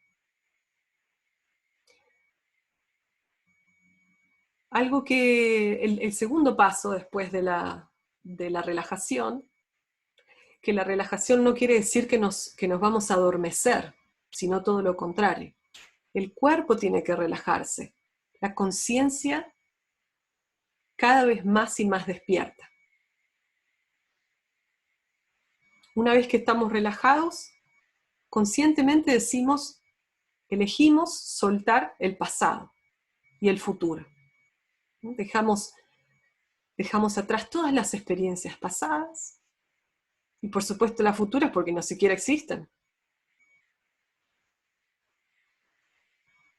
Algo que el segundo paso después de la relajación, que la relajación no quiere decir que nos vamos a adormecer, sino todo lo contrario. El cuerpo tiene que relajarse, la conciencia cada vez más y más despierta. Una vez que estamos relajados, conscientemente elegimos soltar el pasado y el futuro. Dejamos atrás todas las experiencias pasadas y por supuesto las futuras porque no siquiera existen.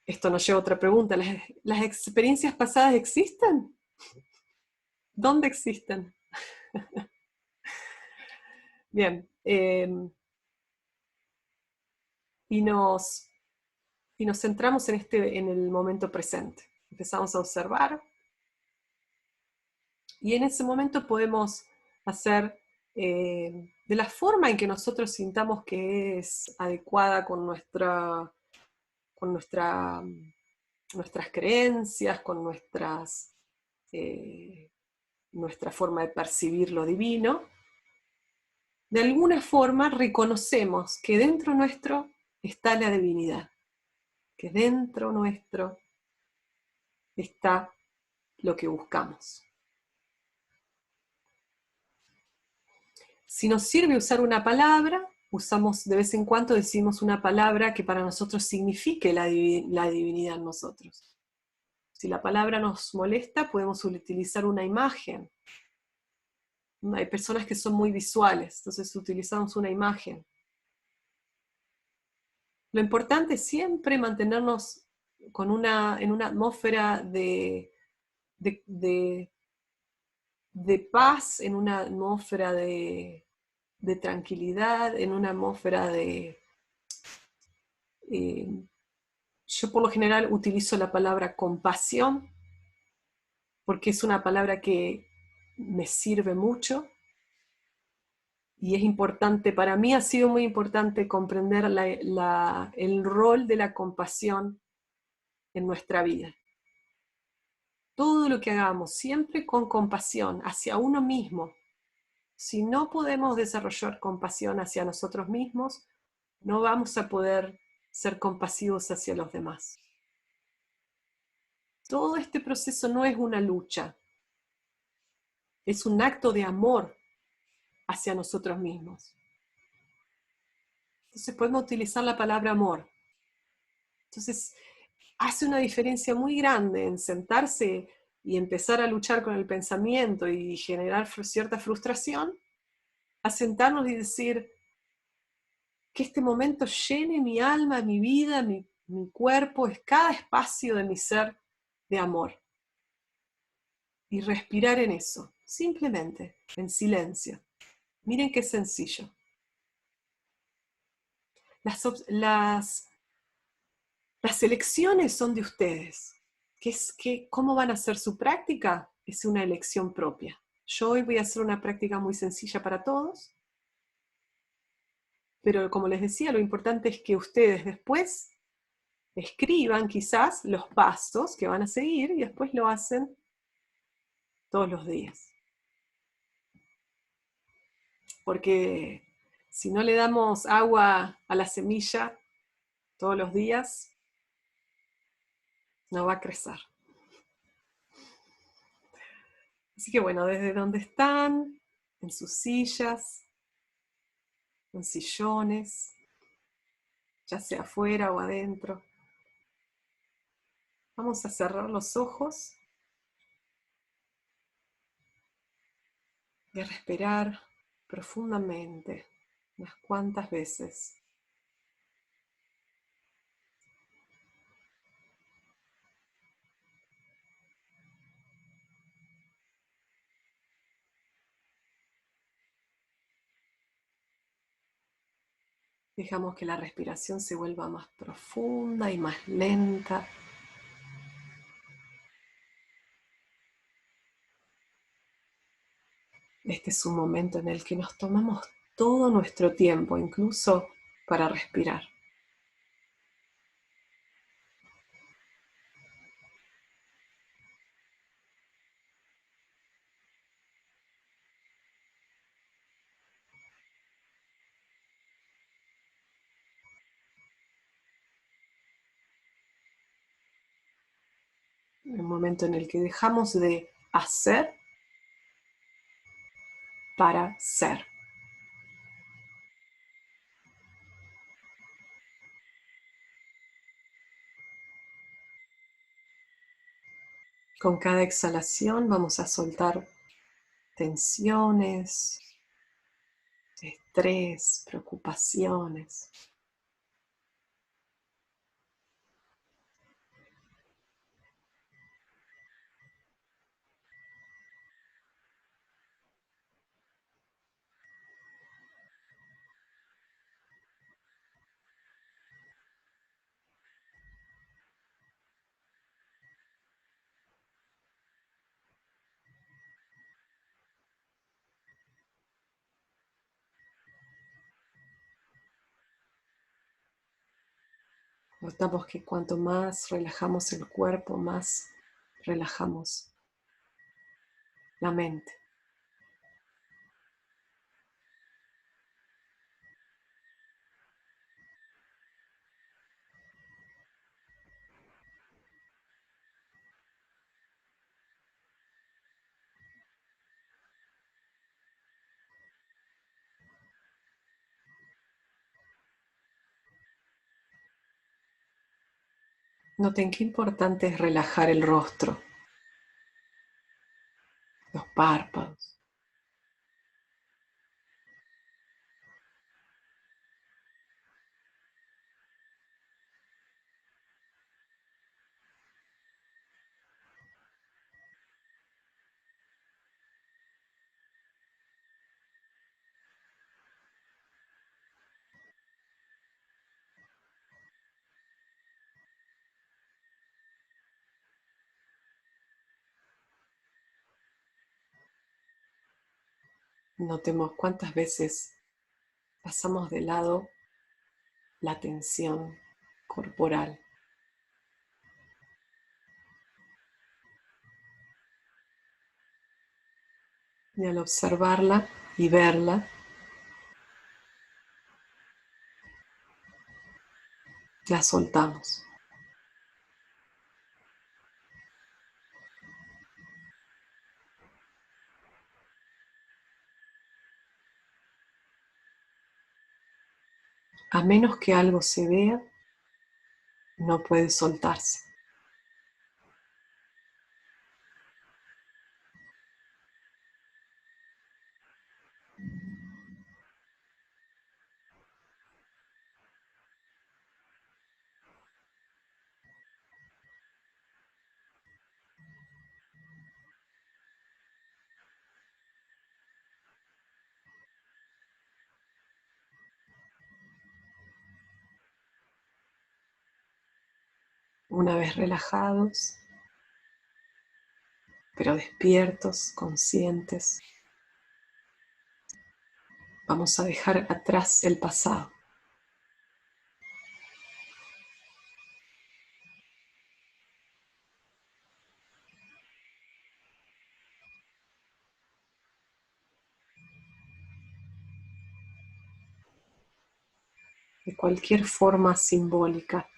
Esto nos lleva a otra pregunta. ¿Las experiencias pasadas existen? ¿Dónde existen? Bien. Y nos centramos en el momento presente. Empezamos a observar. Y en ese momento podemos hacer de la forma en que nosotros sintamos que es adecuada con nuestras creencias, con nuestra forma de percibir lo divino. De alguna forma reconocemos que dentro nuestro está la divinidad, que dentro nuestro está lo que buscamos. Si nos sirve usar una palabra, usamos de vez en cuando, decimos una palabra que para nosotros signifique la divinidad en nosotros. Si la palabra nos molesta, podemos utilizar una imagen. Hay personas que son muy visuales, entonces utilizamos una imagen. Lo importante es siempre mantenernos en una atmósfera de paz, en una atmósfera de tranquilidad, en una atmósfera de... yo por lo general utilizo la palabra compasión, porque es una palabra que me sirve mucho, y es importante, para mí ha sido muy importante comprender el rol de la compasión en nuestra vida. Todo lo que hagamos, siempre con compasión hacia uno mismo. Si no podemos desarrollar compasión hacia nosotros mismos, no vamos a poder ser compasivos hacia los demás. Todo este proceso no es una lucha, es un acto de amor hacia nosotros mismos. Entonces podemos utilizar la palabra amor. Entonces hace una diferencia muy grande en sentarse y empezar a luchar con el pensamiento y generar cierta frustración, a sentarnos y decir que este momento llene mi alma, mi vida, mi cuerpo, es cada espacio de mi ser de amor. Y respirar en eso, simplemente, en silencio. Miren qué sencillo. Las elecciones son de ustedes. ¿Cómo van a hacer su práctica? Es una elección propia. Yo hoy voy a hacer una práctica muy sencilla para todos, pero como les decía, lo importante es que ustedes después escriban quizás los pasos que van a seguir y después lo hacen todos los días. Porque si no le damos agua a la semilla, todos los días, no va a crecer. Así que bueno, desde donde están, en sus sillas, en sillones, ya sea afuera o adentro, vamos a cerrar los ojos y a respirar profundamente unas cuantas veces. Dejamos que la respiración se vuelva más profunda y más lenta. Este es un momento en el que nos tomamos todo nuestro tiempo, incluso para respirar. Un momento en el que dejamos de hacer para ser. Con cada exhalación vamos a soltar tensiones, estrés, preocupaciones. Notamos que cuanto más relajamos el cuerpo, más relajamos la mente. Noten qué importante es relajar el rostro, los párpados. Notemos cuántas veces pasamos de lado la tensión corporal. Y al observarla y verla, la soltamos. A menos que algo se vea, no puede soltarse. Una vez relajados, pero despiertos, conscientes, vamos a dejar atrás el pasado. de cualquier forma simbólica.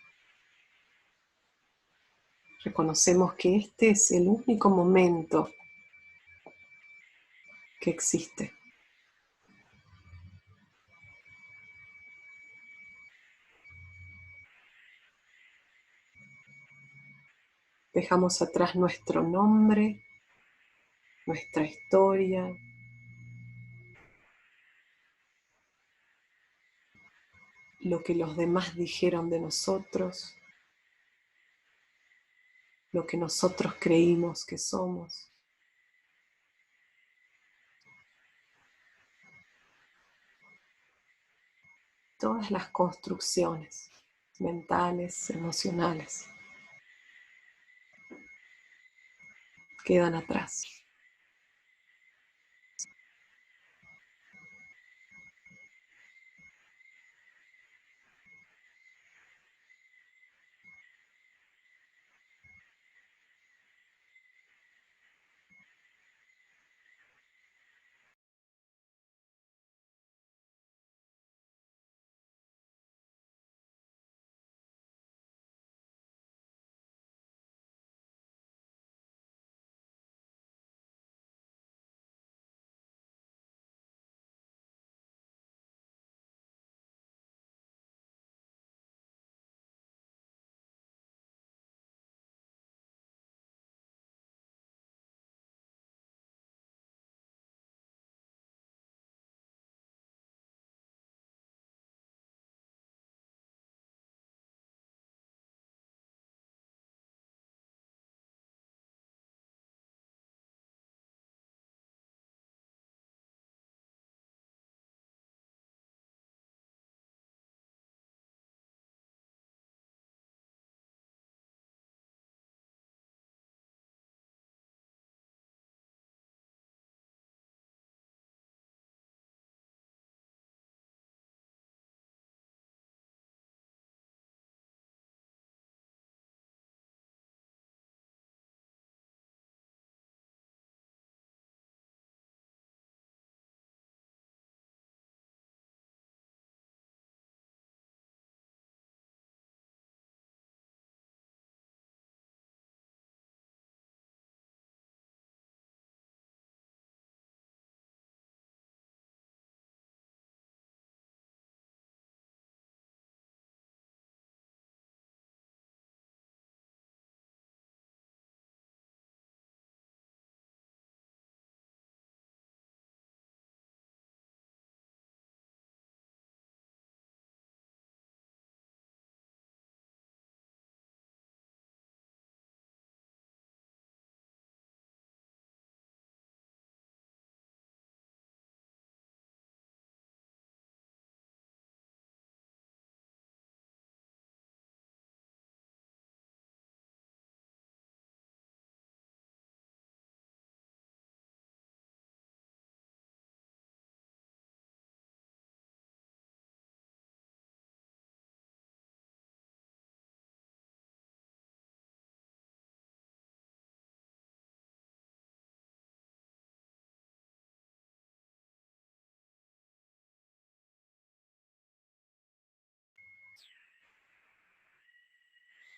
Reconocemos que este es el único momento que existe. Dejamos atrás nuestro nombre, nuestra historia, lo que los demás dijeron de nosotros, lo que nosotros creímos que somos. Todas las construcciones mentales, emocionales, quedan atrás.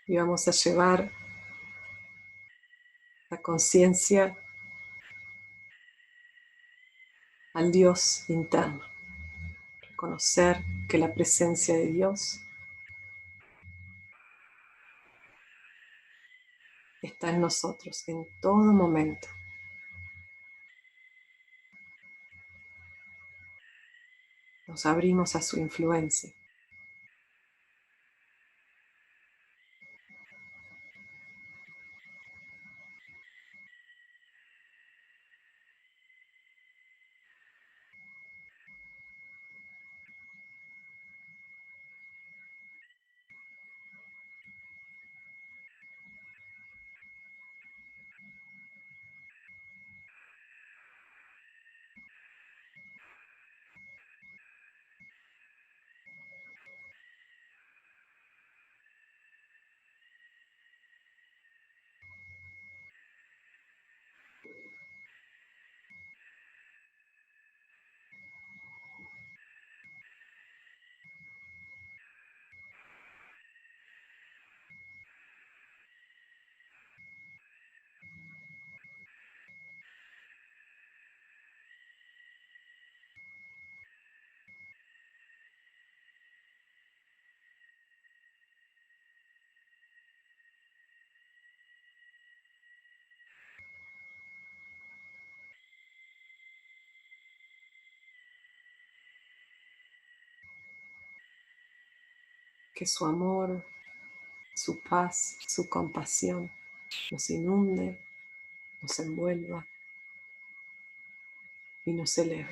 Y vamos a llevar la conciencia al Dios interno. Reconocer que la presencia de Dios está en nosotros en todo momento. Nos abrimos a su influencia. Que su amor, su paz, su compasión nos inunde, nos envuelva y nos eleve.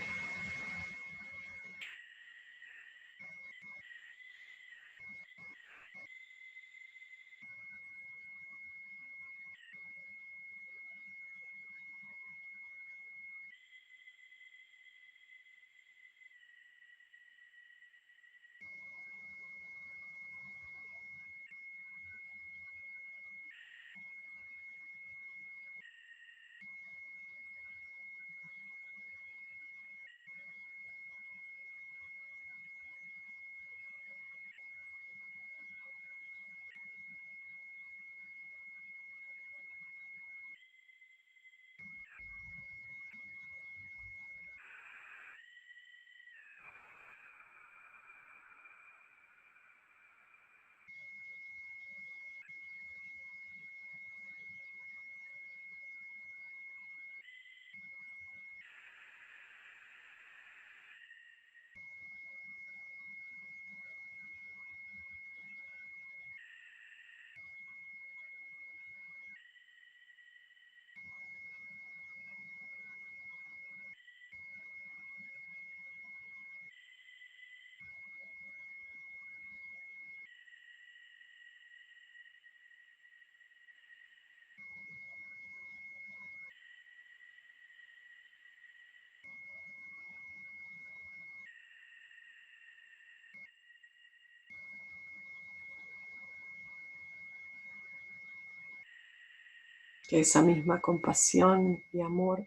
Que esa misma compasión y amor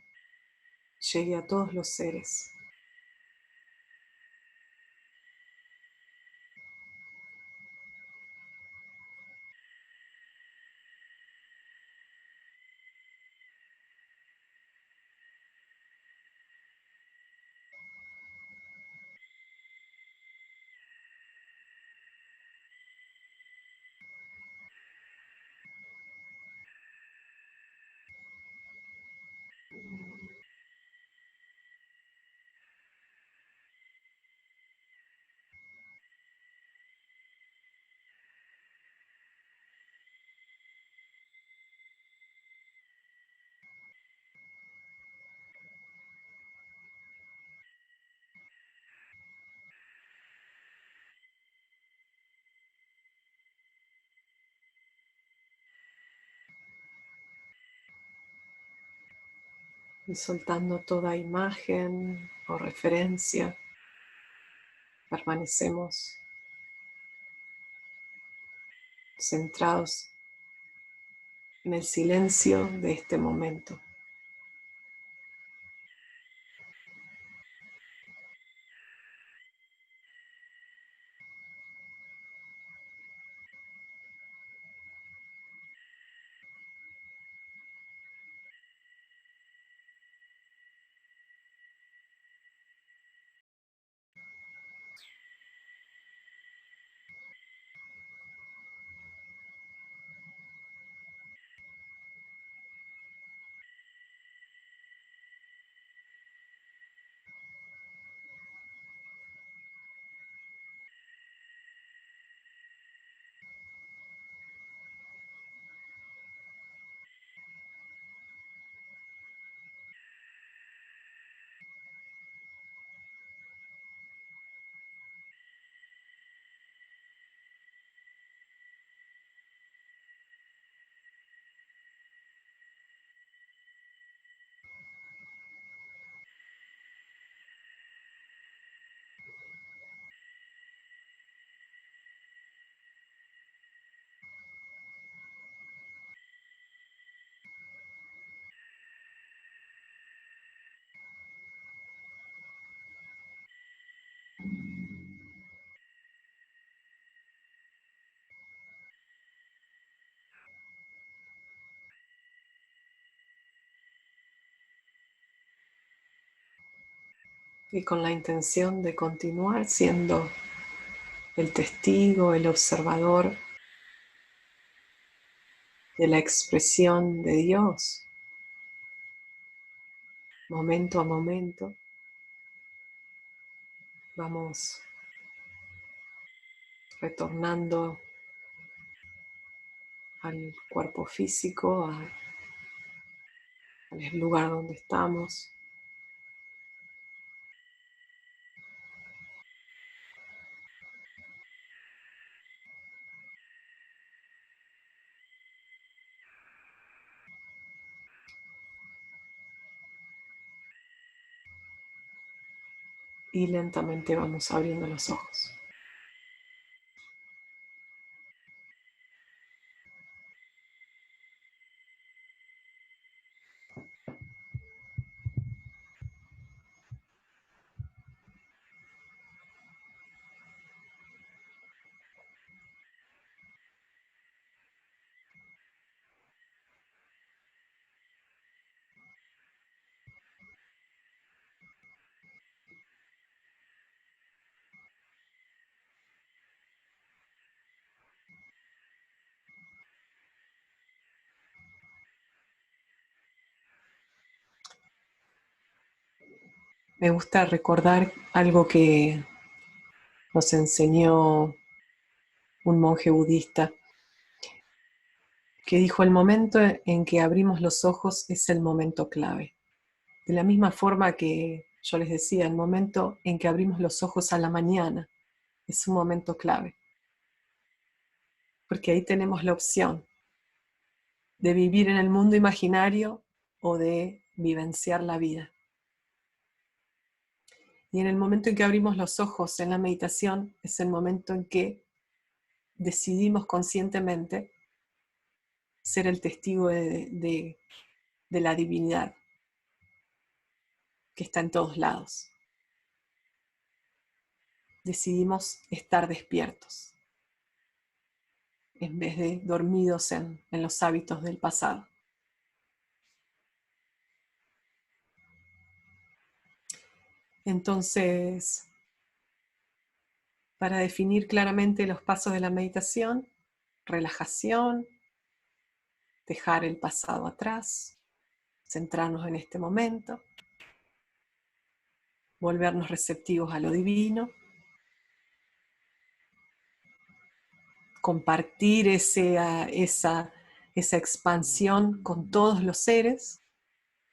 llegue a todos los seres. Y soltando toda imagen o referencia, permanecemos centrados en el silencio de este momento. Y con la intención de continuar siendo el testigo, el observador de la expresión de Dios, momento a momento, vamos retornando al cuerpo físico, al lugar donde estamos. Y lentamente vamos abriendo los ojos. Me gusta recordar algo que nos enseñó un monje budista, que dijo: el momento en que abrimos los ojos es el momento clave. De la misma forma que yo les decía, el momento en que abrimos los ojos a la mañana es un momento clave, porque ahí tenemos la opción de vivir en el mundo imaginario o de vivenciar la vida. Y en el momento en que abrimos los ojos en la meditación es el momento en que decidimos conscientemente ser el testigo de la divinidad que está en todos lados. Decidimos estar despiertos en vez de dormidos en los hábitos del pasado. Entonces, para definir claramente los pasos de la meditación: relajación, dejar el pasado atrás, centrarnos en este momento, volvernos receptivos a lo divino, compartir esa expansión con todos los seres,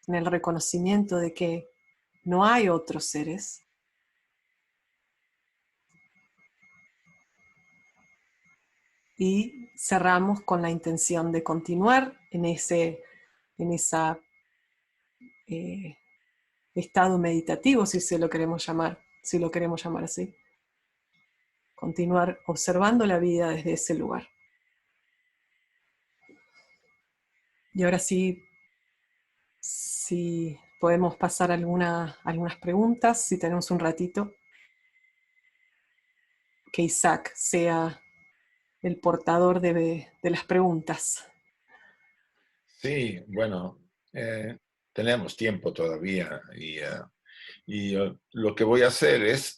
en el reconocimiento de que no hay otros seres. Y cerramos con la intención de continuar en ese estado meditativo, si lo queremos llamar así. Continuar observando la vida desde ese lugar. Y ahora sí, si podemos pasar algunas preguntas, si tenemos un ratito, que Isaac sea el portador de las preguntas. Sí, bueno, tenemos tiempo todavía y lo que voy a hacer es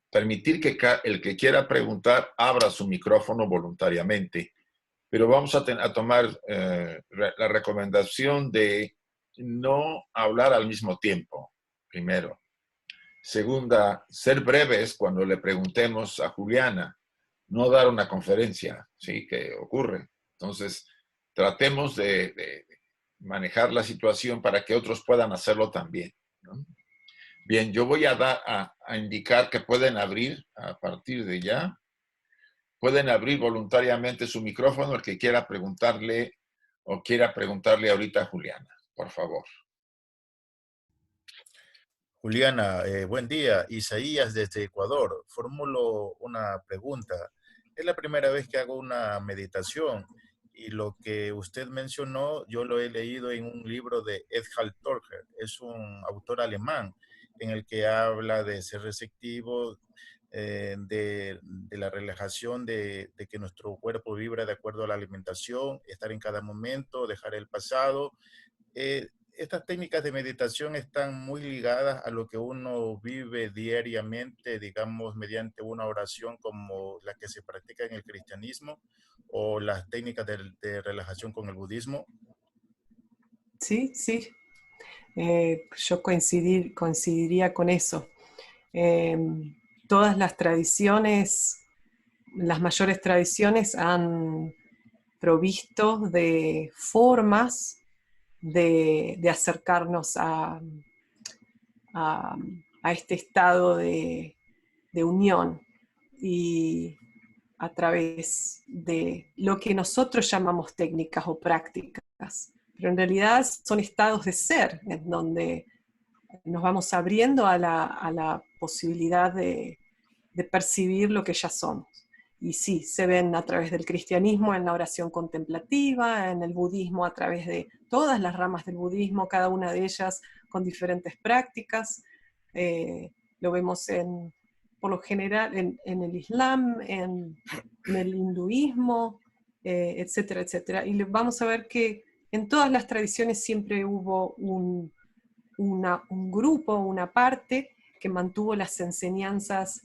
permitir que el que quiera preguntar abra su micrófono voluntariamente, pero vamos a tomar la recomendación de no hablar al mismo tiempo, primero. Segunda, ser breves cuando le preguntemos a Juliana, no dar una conferencia, ¿sí? Que ocurre. Entonces, tratemos de manejar la situación para que otros puedan hacerlo también, ¿no? Bien, yo voy a indicar que pueden abrir a partir de ya. Pueden abrir voluntariamente su micrófono el que quiera preguntarle o quiera preguntarle ahorita a Juliana, por favor. Juliana, buen día. Isaías desde Ecuador. Formulo una pregunta. Es la primera vez que hago una meditación y lo que usted mencionó yo lo he leído en un libro de Eckhart Tolle. Es un autor alemán en el que habla de ser receptivo, de la relajación, de que nuestro cuerpo vibra de acuerdo a la alimentación, estar en cada momento, dejar el pasado. Estas técnicas de meditación están muy ligadas a lo que uno vive diariamente, digamos, mediante una oración como la que se practica en el cristianismo o las técnicas de relajación con el budismo. Sí, sí, yo coincidiría con eso. Eh, Todas las tradiciones las mayores tradiciones han provisto de formas de acercarnos a, a este estado de unión y a través de lo que nosotros llamamos técnicas o prácticas, pero en realidad son estados de ser en donde nos vamos abriendo a la posibilidad de percibir lo que ya somos. Y sí, se ven a través del cristianismo en la oración contemplativa, en el budismo a través de todas las ramas del budismo, cada una de ellas con diferentes prácticas. Lo vemos por lo general en el Islam, en el hinduismo, etcétera, etcétera. Y vamos a ver que en todas las tradiciones siempre hubo un grupo, una parte que mantuvo las enseñanzas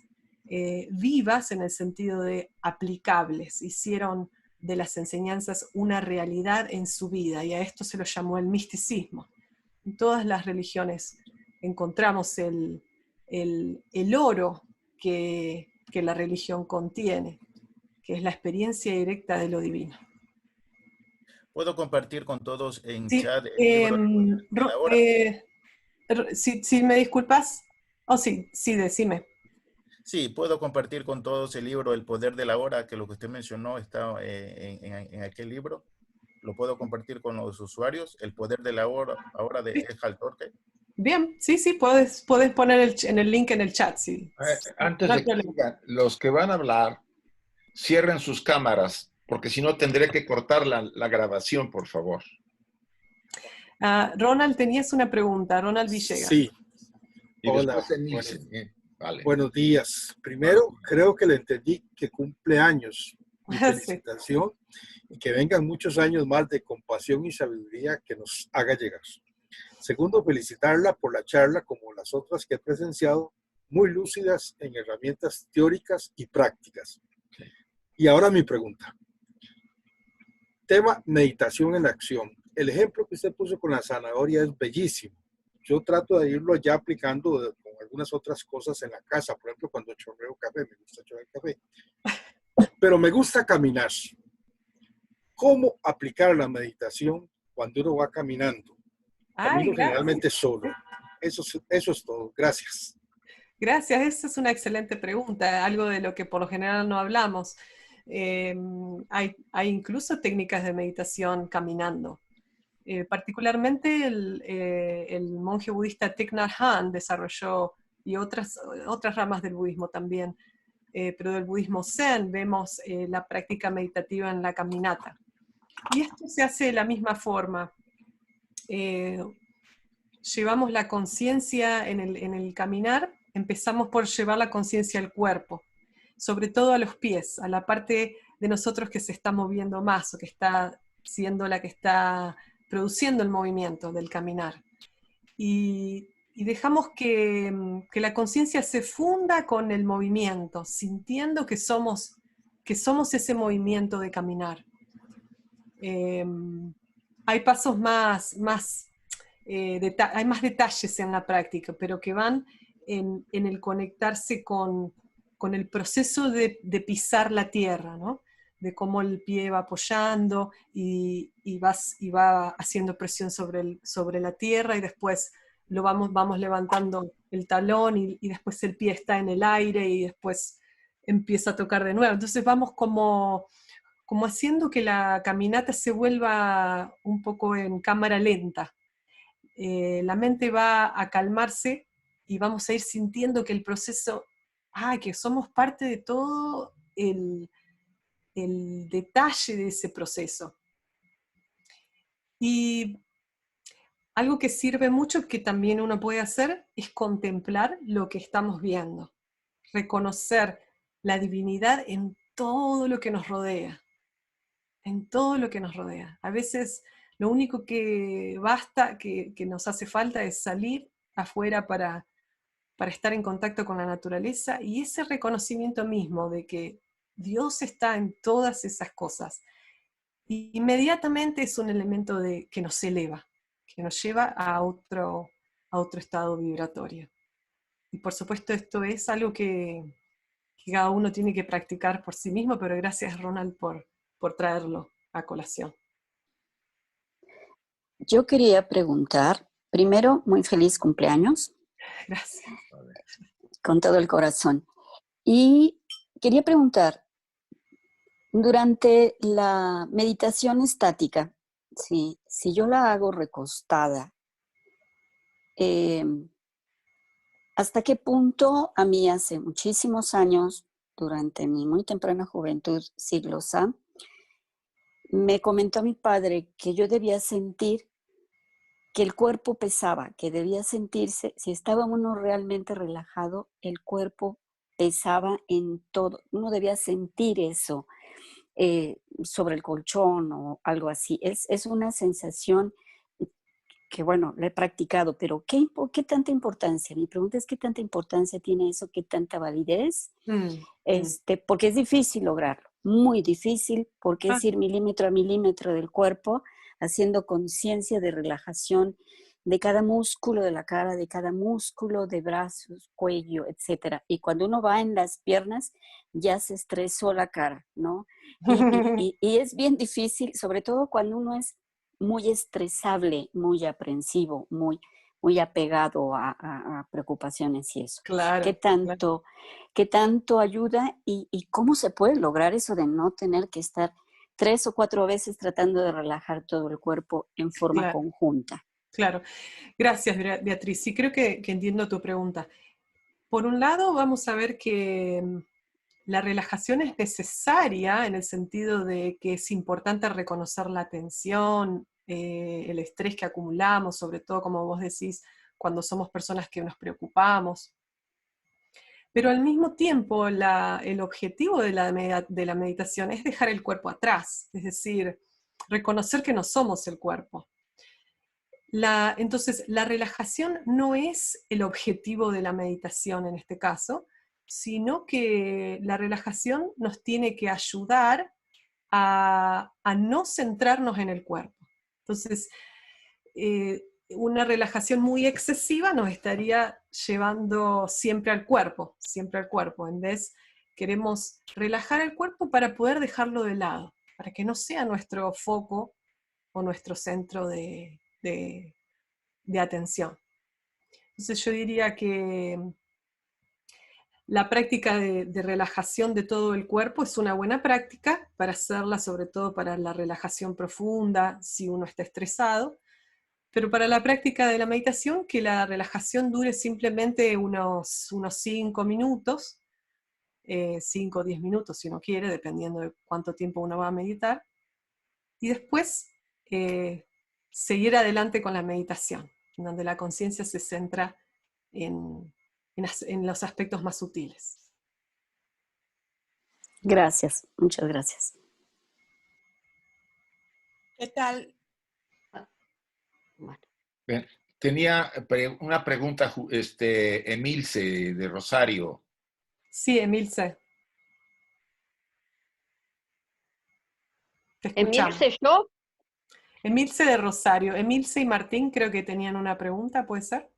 vivas en el sentido de aplicables, hicieron de las enseñanzas una realidad en su vida, y a esto se lo llamó el misticismo. En todas las religiones encontramos el oro que la religión contiene, que es la experiencia directa de lo divino. Puedo compartir con todos en Sí, chat el libro de la hora. si me disculpas, sí, decime. Sí, puedo compartir con todos el libro El Poder de la Hora, que lo que usted mencionó está en aquel libro. Lo puedo compartir con los usuarios. El Poder de la Hora, ahora de Eckhart Tolle. Bien, sí, puedes poner en el link en el chat, sí. Antes No hay de que problema. sigan, los que van a hablar, cierren sus cámaras, porque si no tendré que cortar la grabación, por favor. Ronald, tenías una pregunta, Ronald Villegas. Sí, Y hola, después Denise. Vale. buenos días. Primero, creo que le entendí que cumple años. Mi Sí. felicitación y que vengan muchos años más de compasión y sabiduría que nos haga llegar. Segundo, felicitarla por la charla, como las otras que he presenciado, muy lúcidas en herramientas teóricas y prácticas. Y ahora mi pregunta. Tema meditación en acción. El ejemplo que usted puso con la zanahoria es bellísimo. Yo trato de irlo ya aplicando con algunas otras cosas en la casa. Por ejemplo, cuando chorreo café, me gusta chorrear café. Pero me gusta caminar. ¿Cómo aplicar la meditación cuando uno va caminando? Camino generalmente solo. Eso es todo. Gracias. Gracias, esa es una excelente pregunta, algo de lo que por lo general no hablamos. Hay incluso técnicas de meditación caminando. Particularmente el monje budista Thich Nhat Hanh desarrolló, y otras ramas del budismo también, pero del budismo zen vemos la práctica meditativa en la caminata. Y esto se hace de la misma forma. Llevamos la conciencia en el caminar, empezamos por llevar la conciencia al cuerpo, sobre todo a los pies, a la parte de nosotros que se está moviendo más o que está siendo la que está produciendo el movimiento del caminar. Y dejamos que la conciencia se funda con el movimiento, sintiendo que somos ese movimiento de caminar. Hay pasos hay más detalles en la práctica, pero que van en el conectarse con el proceso de pisar la tierra, ¿no? De cómo el pie va apoyando y va haciendo presión sobre la tierra, y después vamos levantando el talón y después el pie está en el aire y después empieza a tocar de nuevo. Entonces vamos como haciendo que la caminata se vuelva un poco en cámara lenta. La mente va a calmarse y vamos a ir sintiendo que el proceso, que somos parte de todo el detalle de ese proceso. Y algo que sirve mucho, que también uno puede hacer, es contemplar lo que estamos viendo, reconocer la divinidad en todo lo que nos rodea, en todo lo que nos rodea. A veces lo único que basta, que nos hace falta, es salir afuera para estar en contacto con la naturaleza, y ese reconocimiento mismo de que Dios está en todas esas cosas, inmediatamente es un elemento que nos eleva, que nos lleva a otro estado vibratorio. Y por supuesto esto es algo que que cada uno tiene que practicar por sí mismo, pero gracias, Ronald, por traerlo a colación. Yo quería preguntar, primero, muy feliz cumpleaños, Gracias. con todo el corazón. Y quería preguntar, durante la meditación estática, si yo la hago recostada, ¿hasta qué punto a mí hace muchísimos años, durante mi muy temprana juventud, siglos A, me comentó mi padre que yo debía sentir que el cuerpo pesaba, que debía sentirse, si estaba uno realmente relajado, el cuerpo pesaba en todo, uno debía sentir eso sobre el colchón o algo así. Es una sensación que, bueno, la he practicado, pero ¿qué tanta importancia? Mi pregunta es, ¿qué tanta importancia tiene eso? ¿Qué tanta validez? Porque es difícil lograrlo, muy difícil, porque es ir milímetro a milímetro del cuerpo, haciendo conciencia de relajación de cada músculo de la cara, de cada músculo de brazos, cuello, etc. Y cuando uno va en las piernas, ya se estresó la cara, ¿no? Y es bien difícil, sobre todo cuando uno es muy estresable, muy aprensivo, muy apegado a preocupaciones y eso. Claro. ¿Qué tanto ayuda y cómo se puede lograr eso de no tener que estar 3 o 4 veces tratando de relajar todo el cuerpo en forma conjunta? Claro. Gracias, Beatriz. Sí, creo que entiendo tu pregunta. Por un lado, vamos a ver que la relajación es necesaria en el sentido de que es importante reconocer la tensión, el estrés que acumulamos, sobre todo, como vos decís, cuando somos personas que nos preocupamos. Pero al mismo tiempo, el objetivo de la meditación es dejar el cuerpo atrás, es decir, reconocer que no somos el cuerpo. Entonces, la relajación no es el objetivo de la meditación en este caso, sino que la relajación nos tiene que ayudar a no centrarnos en el cuerpo. Entonces, una relajación muy excesiva nos estaría llevando siempre al cuerpo. En vez, queremos relajar el cuerpo para poder dejarlo de lado, para que no sea nuestro foco o nuestro centro de atención. Entonces yo diría que la práctica de relajación de todo el cuerpo es una buena práctica para hacerla, sobre todo para la relajación profunda, si uno está estresado, pero para la práctica de la meditación, que la relajación dure simplemente unos 5 minutos, 5 o 10 minutos si uno quiere, dependiendo de cuánto tiempo uno va a meditar, y después seguir adelante con la meditación, donde la conciencia se centra en los aspectos más sutiles. Gracias, muchas gracias. ¿Qué tal? Bueno. Bien. Tenía una pregunta, Emilce, de Rosario. Sí, Emilce. Te escuchamos. ¿Emilce yo? Emilce de Rosario. Emilce y Martín creo que tenían una pregunta, ¿puede ser?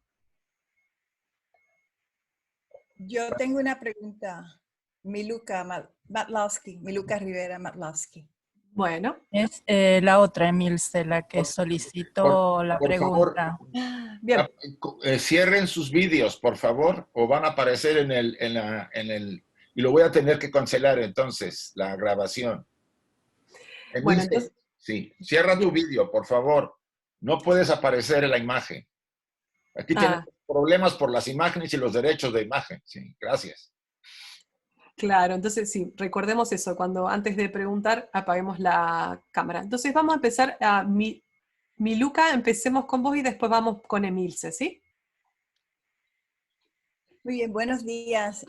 Yo tengo una pregunta. Miluka Rivera Matlowski. Bueno. Es la otra Emilce, la que solicitó la pregunta. Favor, bien. Cierren sus vídeos, por favor, o van a aparecer en el y lo voy a tener que cancelar entonces, la grabación. Emilce, bueno, entonces, sí, cierra tu vídeo, por favor. No puedes aparecer en la imagen. Aquí tenemos problemas por las imágenes y los derechos de imagen. Sí, gracias. Claro, entonces sí, recordemos eso, cuando antes de preguntar apaguemos la cámara. Entonces vamos a empezar a Miluka, empecemos con vos y después vamos con Emilce, ¿sí? Muy bien, buenos días.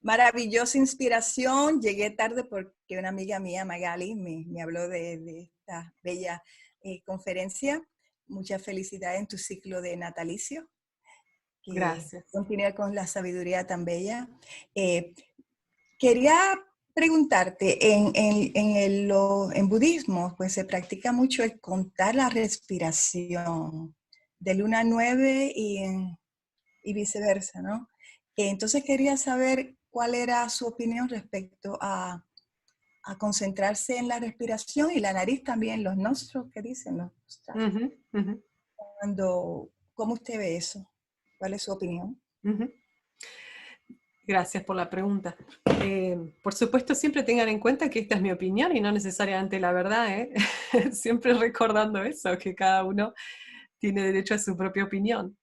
Maravillosa inspiración. Llegué tarde porque una amiga mía, Magali, me habló de esta bella conferencia. Mucha felicidad en tu ciclo de natalicio. Gracias. Continúa con la sabiduría tan bella. Quería preguntarte, en budismo, pues se practica mucho el contar la respiración de luna 9 y viceversa, ¿no? Entonces quería saber cuál era su opinión respecto a concentrarse en la respiración y la nariz también, los nostrils, ¿qué dicen? Los nostrils. Ujú, ujú, ¿Cómo usted ve eso? ¿Cuál es su opinión? ujú. Gracias por la pregunta. Por supuesto, siempre tengan en cuenta que esta es mi opinión y no necesariamente la verdad, ¿eh? Siempre recordando eso, que cada uno tiene derecho a su propia opinión.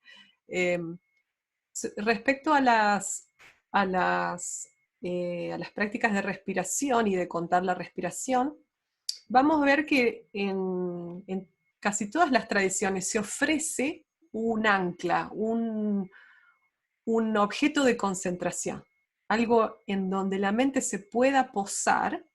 Eh, Respecto a las prácticas de respiración y de contar la respiración, vamos a ver que en casi todas las tradiciones se ofrece un ancla, un objeto de concentración, algo en donde la mente se pueda posar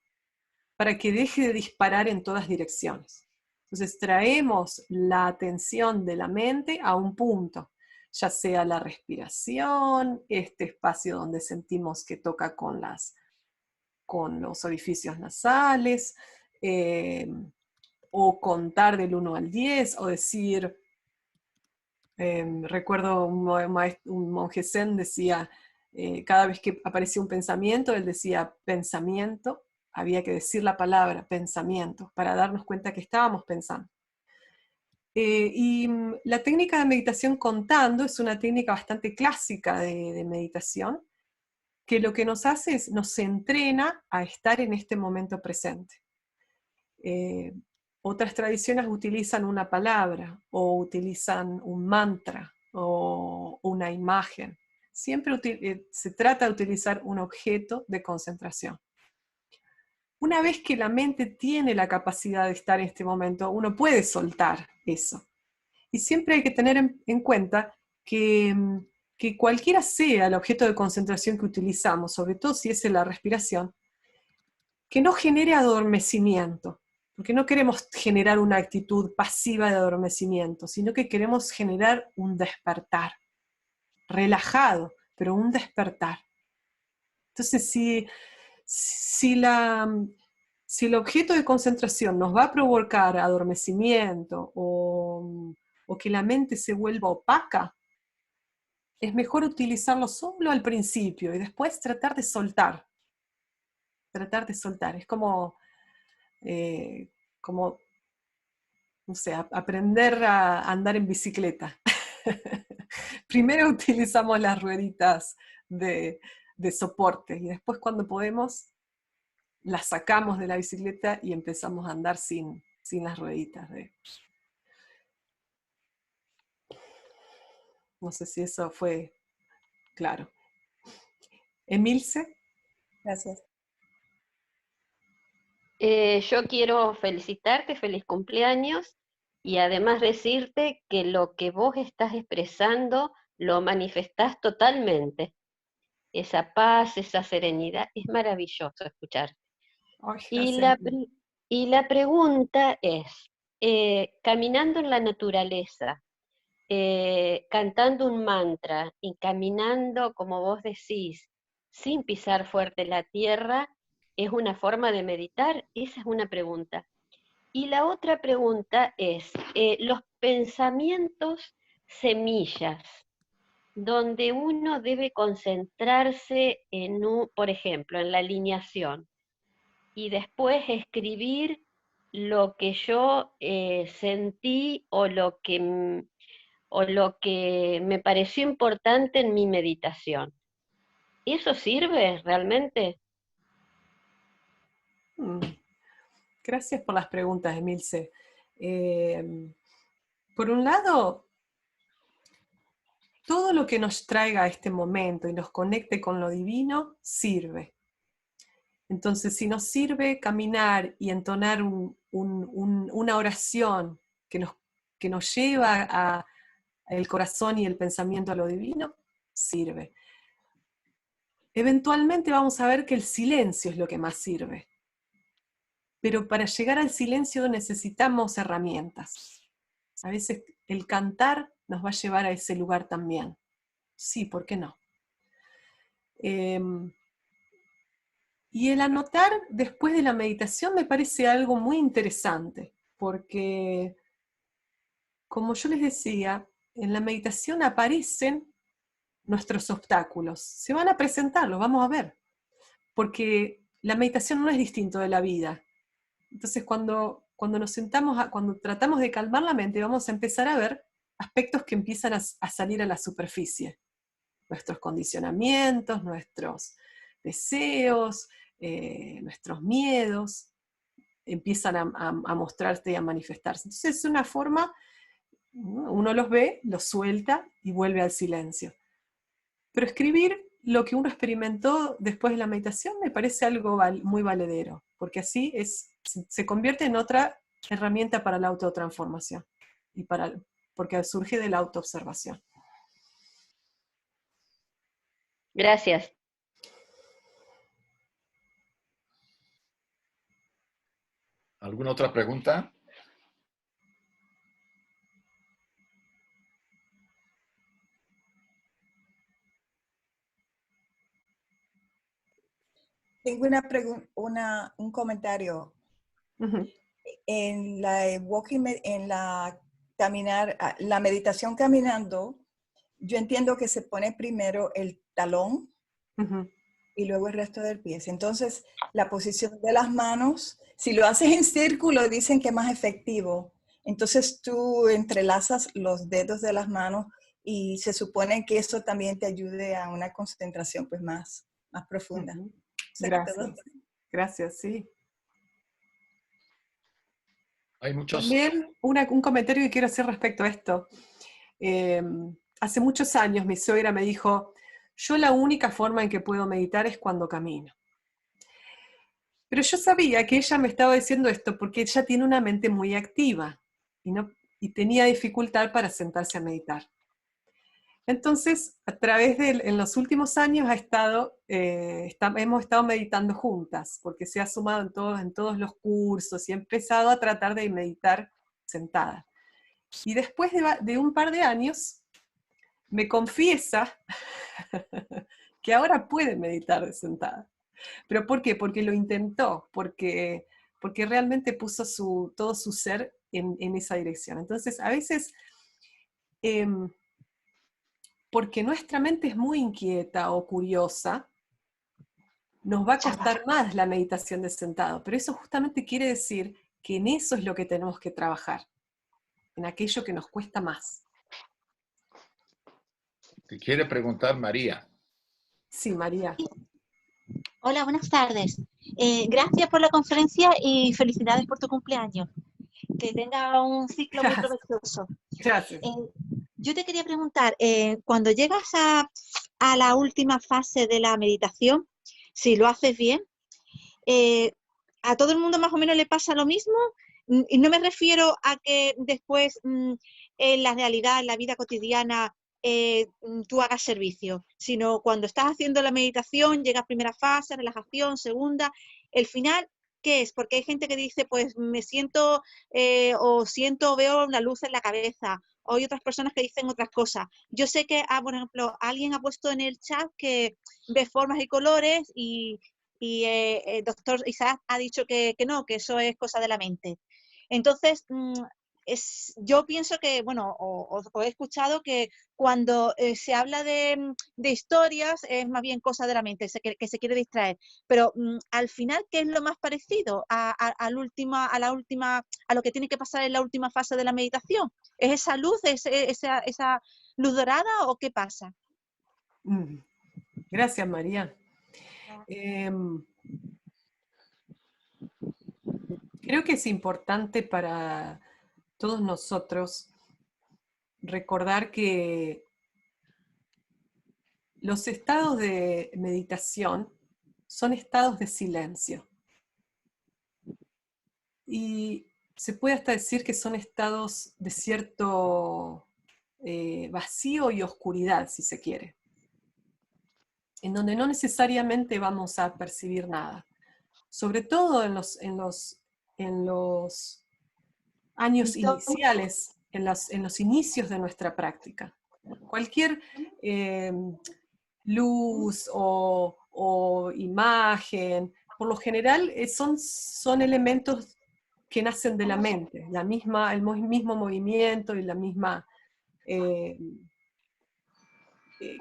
para que deje de disparar en todas direcciones. Entonces traemos la atención de la mente a un punto, ya sea la respiración, este espacio donde sentimos que toca con los orificios nasales, o contar del 1 al 10, o decir, recuerdo un monje zen decía, cada vez que aparecía un pensamiento, él decía pensamiento, había que decir la palabra pensamiento para darnos cuenta que estábamos pensando. La técnica de meditación contando es una técnica bastante clásica de meditación, que lo que nos hace es, nos entrena a estar en este momento presente. Otras tradiciones utilizan una palabra, o utilizan un mantra, o una imagen. Siempre se trata de utilizar un objeto de concentración. Una vez que la mente tiene la capacidad de estar en este momento, uno puede soltar eso. Y siempre hay que tener en cuenta que cualquiera sea el objeto de concentración que utilizamos, sobre todo si es en la respiración, que no genere adormecimiento, porque no queremos generar una actitud pasiva de adormecimiento, sino que queremos generar un despertar, relajado, pero un despertar. Entonces, si el objeto de concentración nos va a provocar adormecimiento o que la mente se vuelva opaca, es mejor utilizarlo solo al principio y después tratar de soltar. Tratar de soltar. Es como no sé, aprender a andar en bicicleta. Primero utilizamos las rueditas de soporte y después cuando podemos las sacamos de la bicicleta y empezamos a andar sin las rueditas. No sé si eso fue claro. Emilce. Gracias. Yo quiero felicitarte, feliz cumpleaños, y además decirte que lo que vos estás expresando lo manifestás totalmente. Esa paz, esa serenidad, es maravilloso escuchar. Ay, Y gracias. y la pregunta es, caminando en la naturaleza, cantando un mantra y caminando, como vos decís, sin pisar fuerte la tierra, ¿es una forma de meditar? Esa es una pregunta. Y la otra pregunta es, los pensamientos semillas, donde uno debe concentrarse por ejemplo, en la alineación, y después escribir lo que yo sentí o lo que me pareció importante en mi meditación. ¿Eso sirve realmente? Gracias por las preguntas, Emilce. Por un lado, todo lo que nos traiga a este momento y nos conecte con lo divino sirve. Entonces, si nos sirve caminar y entonar una oración que nos lleva el corazón y el pensamiento a lo divino, sirve. Eventualmente vamos a ver que el silencio es lo que más sirve. Pero para llegar al silencio necesitamos herramientas. A veces el cantar nos va a llevar a ese lugar también. Sí, ¿por qué no? Y el anotar después de la meditación me parece algo muy interesante, porque, como yo les decía, en la meditación aparecen nuestros obstáculos. Se van a presentar, los vamos a ver. Porque la meditación no es distinto de la vida. Entonces, cuando nos sentamos, cuando tratamos de calmar la mente, vamos a empezar a ver aspectos que empiezan a salir a la superficie. Nuestros condicionamientos, nuestros deseos, nuestros miedos, empiezan a mostrarse y a manifestarse. Entonces es una forma, uno los ve, los suelta y vuelve al silencio. Pero escribir lo que uno experimentó después de la meditación me parece algo muy valedero, porque así se convierte en otra herramienta para la autotransformación, porque surge de la autoobservación. Gracias. ¿Alguna otra pregunta? Tengo un comentario. Uh-huh. En la caminar, la meditación caminando, yo entiendo que se pone primero el talón Uh-huh. y luego el resto del pie. Entonces, la posición de las manos, si lo haces en círculo, dicen que es más efectivo. Entonces tú entrelazas los dedos de las manos y se supone que eso también te ayude a una concentración pues más profunda. Uh-huh. O sea, Gracias. Gracias, sí. Hay muchos... También un comentario que quiero hacer respecto a esto. Hace muchos años mi suegra me dijo, yo la única forma en que puedo meditar es cuando camino. Pero yo sabía que ella me estaba diciendo esto porque ella tiene una mente muy activa y tenía dificultad para sentarse a meditar. Entonces, en los últimos años hemos estado meditando juntas, porque se ha sumado en todos los cursos y ha empezado a tratar de meditar sentada. Y después de un par de años, me confiesa que ahora puede meditar sentada. ¿Pero por qué? Porque lo intentó, porque realmente puso todo su ser en esa dirección. Entonces, a veces... porque nuestra mente es muy inquieta o curiosa, nos va a costar más la meditación de sentado, pero eso justamente quiere decir que en eso es lo que tenemos que trabajar, en aquello que nos cuesta más. Te quiere preguntar María. Sí, María. Hola, buenas tardes. Gracias por la conferencia y felicidades por tu cumpleaños. Que tenga un ciclo muy provechoso. Gracias. Yo te quería preguntar, cuando llegas a la última fase de la meditación, si lo haces bien, ¿a todo el mundo más o menos le pasa lo mismo? Y no me refiero a que después en la realidad, en la vida cotidiana, tú hagas servicio, sino cuando estás haciendo la meditación, llegas primera fase, relajación, segunda, el final, ¿qué es? Porque hay gente que dice, pues me siento o veo una luz en la cabeza, o hay otras personas que dicen otras cosas. Yo sé que, por ejemplo, alguien ha puesto en el chat que ve formas y colores y el doctor Isaac ha dicho que no, que eso es cosa de la mente. Entonces, yo pienso que, bueno, o he escuchado que cuando se habla de historias es más bien cosa de la mente, que se quiere distraer. Pero al final, ¿qué es lo más parecido a lo que tiene que pasar en la última fase de la meditación? ¿Es esa luz, esa luz dorada o qué pasa? Gracias, María. Creo que es importante para todos nosotros recordar que los estados de meditación son estados de silencio. Y se puede hasta decir que son estados de cierto vacío y oscuridad, si se quiere, en donde no necesariamente vamos a percibir nada. Sobre todo en los años iniciales, en los inicios de nuestra práctica. Cualquier luz o imagen, por lo general son elementos que nacen de la mente, el mismo movimiento y la misma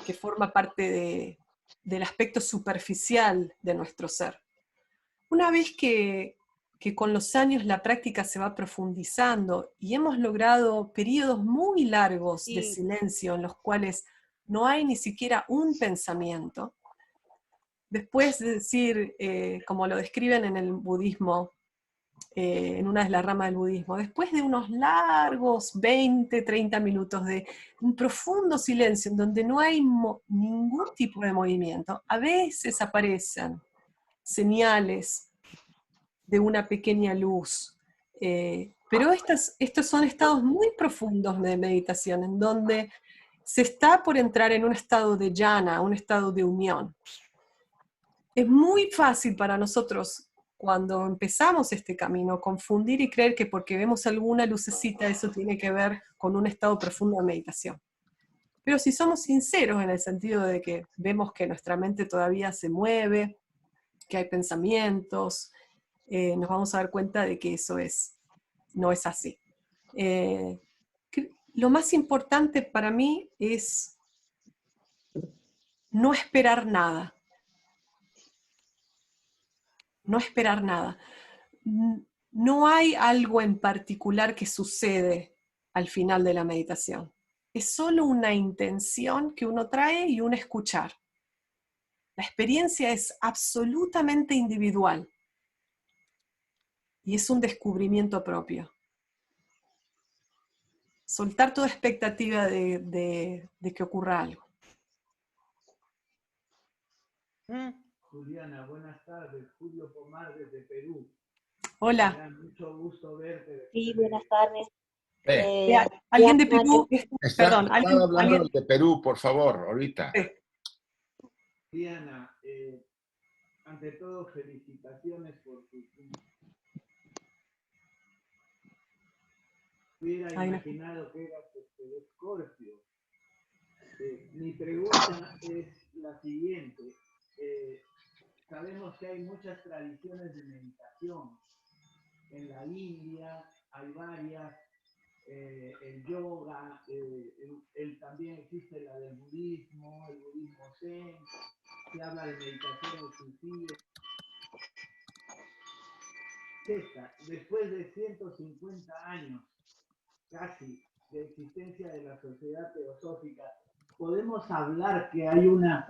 que forma parte del aspecto superficial de nuestro ser. Una vez que con los años la práctica se va profundizando y hemos logrado periodos muy largos de silencio en los cuales no hay ni siquiera un pensamiento, después de decir, como lo describen en el budismo, en una de las ramas del budismo, después de unos largos 20, 30 minutos de un profundo silencio en donde no hay ningún tipo de movimiento, a veces aparecen señales de una pequeña luz, pero estos son estados muy profundos de meditación, en donde se está por entrar en un estado de jhana, un estado de unión. Es muy fácil para nosotros, cuando empezamos este camino, confundir y creer que porque vemos alguna lucecita eso tiene que ver con un estado profundo de meditación. Pero si somos sinceros en el sentido de que vemos que nuestra mente todavía se mueve, que hay pensamientos, nos vamos a dar cuenta de que eso no es así. Lo más importante para mí es no esperar nada. No esperar nada. No hay algo en particular que sucede al final de la meditación. Es solo una intención que uno trae y un escuchar. La experiencia es absolutamente individual y es un descubrimiento propio. Soltar toda expectativa de que ocurra algo. Juliana, buenas tardes. Julio Pomar desde Perú. Hola. Me da mucho gusto verte. Sí, buenas tardes. ¿Alguien de Perú? Están hablando de Perú, por favor, ahorita. Diana, ante todo, felicitaciones por tu... Hubiera imaginado que eras de Escorpio. Mi pregunta es la siguiente. Sabemos que hay muchas tradiciones de meditación. En la India hay varias, el yoga, también existe la del budismo, el budismo zen, se habla de meditación suicida. Después de 150 años casi de existencia de la Sociedad Teosófica, ¿podemos hablar que hay una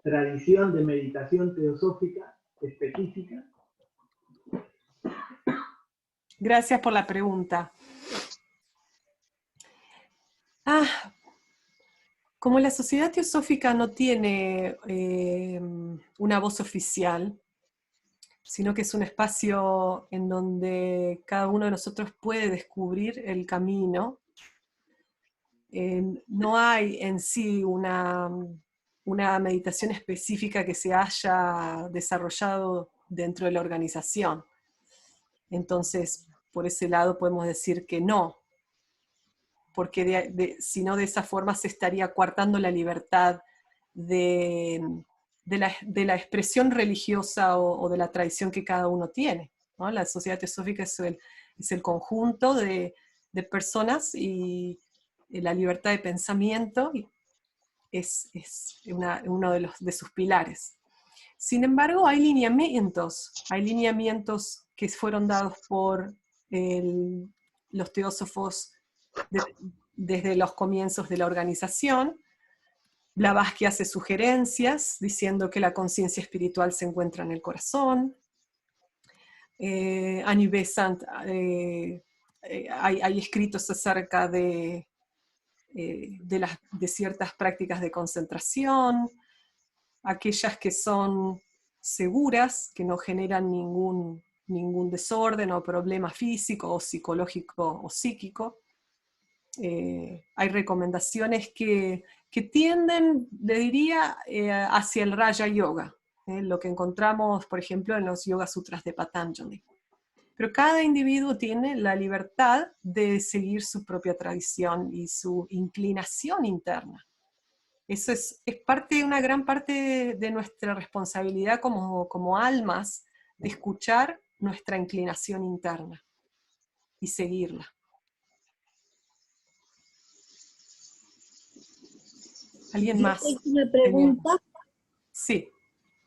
tradición de meditación teosófica específica? Gracias por la pregunta. Como la Sociedad Teosófica no tiene una voz oficial, sino que es un espacio en donde cada uno de nosotros puede descubrir el camino, no hay en sí una meditación específica que se haya desarrollado dentro de la organización. Entonces, por ese lado podemos decir que no, porque si no de esa forma se estaría coartando la libertad de la expresión religiosa o de la tradición que cada uno tiene, ¿no? La Sociedad Teosófica es el conjunto de personas y la libertad de pensamiento es uno de sus pilares. Sin embargo, hay lineamientos que fueron dados por los teósofos desde los comienzos de la organización. Blavatsky hace sugerencias diciendo que la conciencia espiritual se encuentra en el corazón. Annie Besant, hay escritos acerca de ciertas prácticas de concentración, aquellas que son seguras, que no generan ningún desorden o problema físico o psicológico o psíquico. Hay recomendaciones que tienden, le diría, hacia el Raja Yoga, lo que encontramos, por ejemplo, en los Yoga Sutras de Patanjali. Pero cada individuo tiene la libertad de seguir su propia tradición y su inclinación interna. Eso es una gran parte de nuestra responsabilidad como almas, de escuchar nuestra inclinación interna y seguirla. ¿Alguien Yo más? tengo una pregunta. Sí.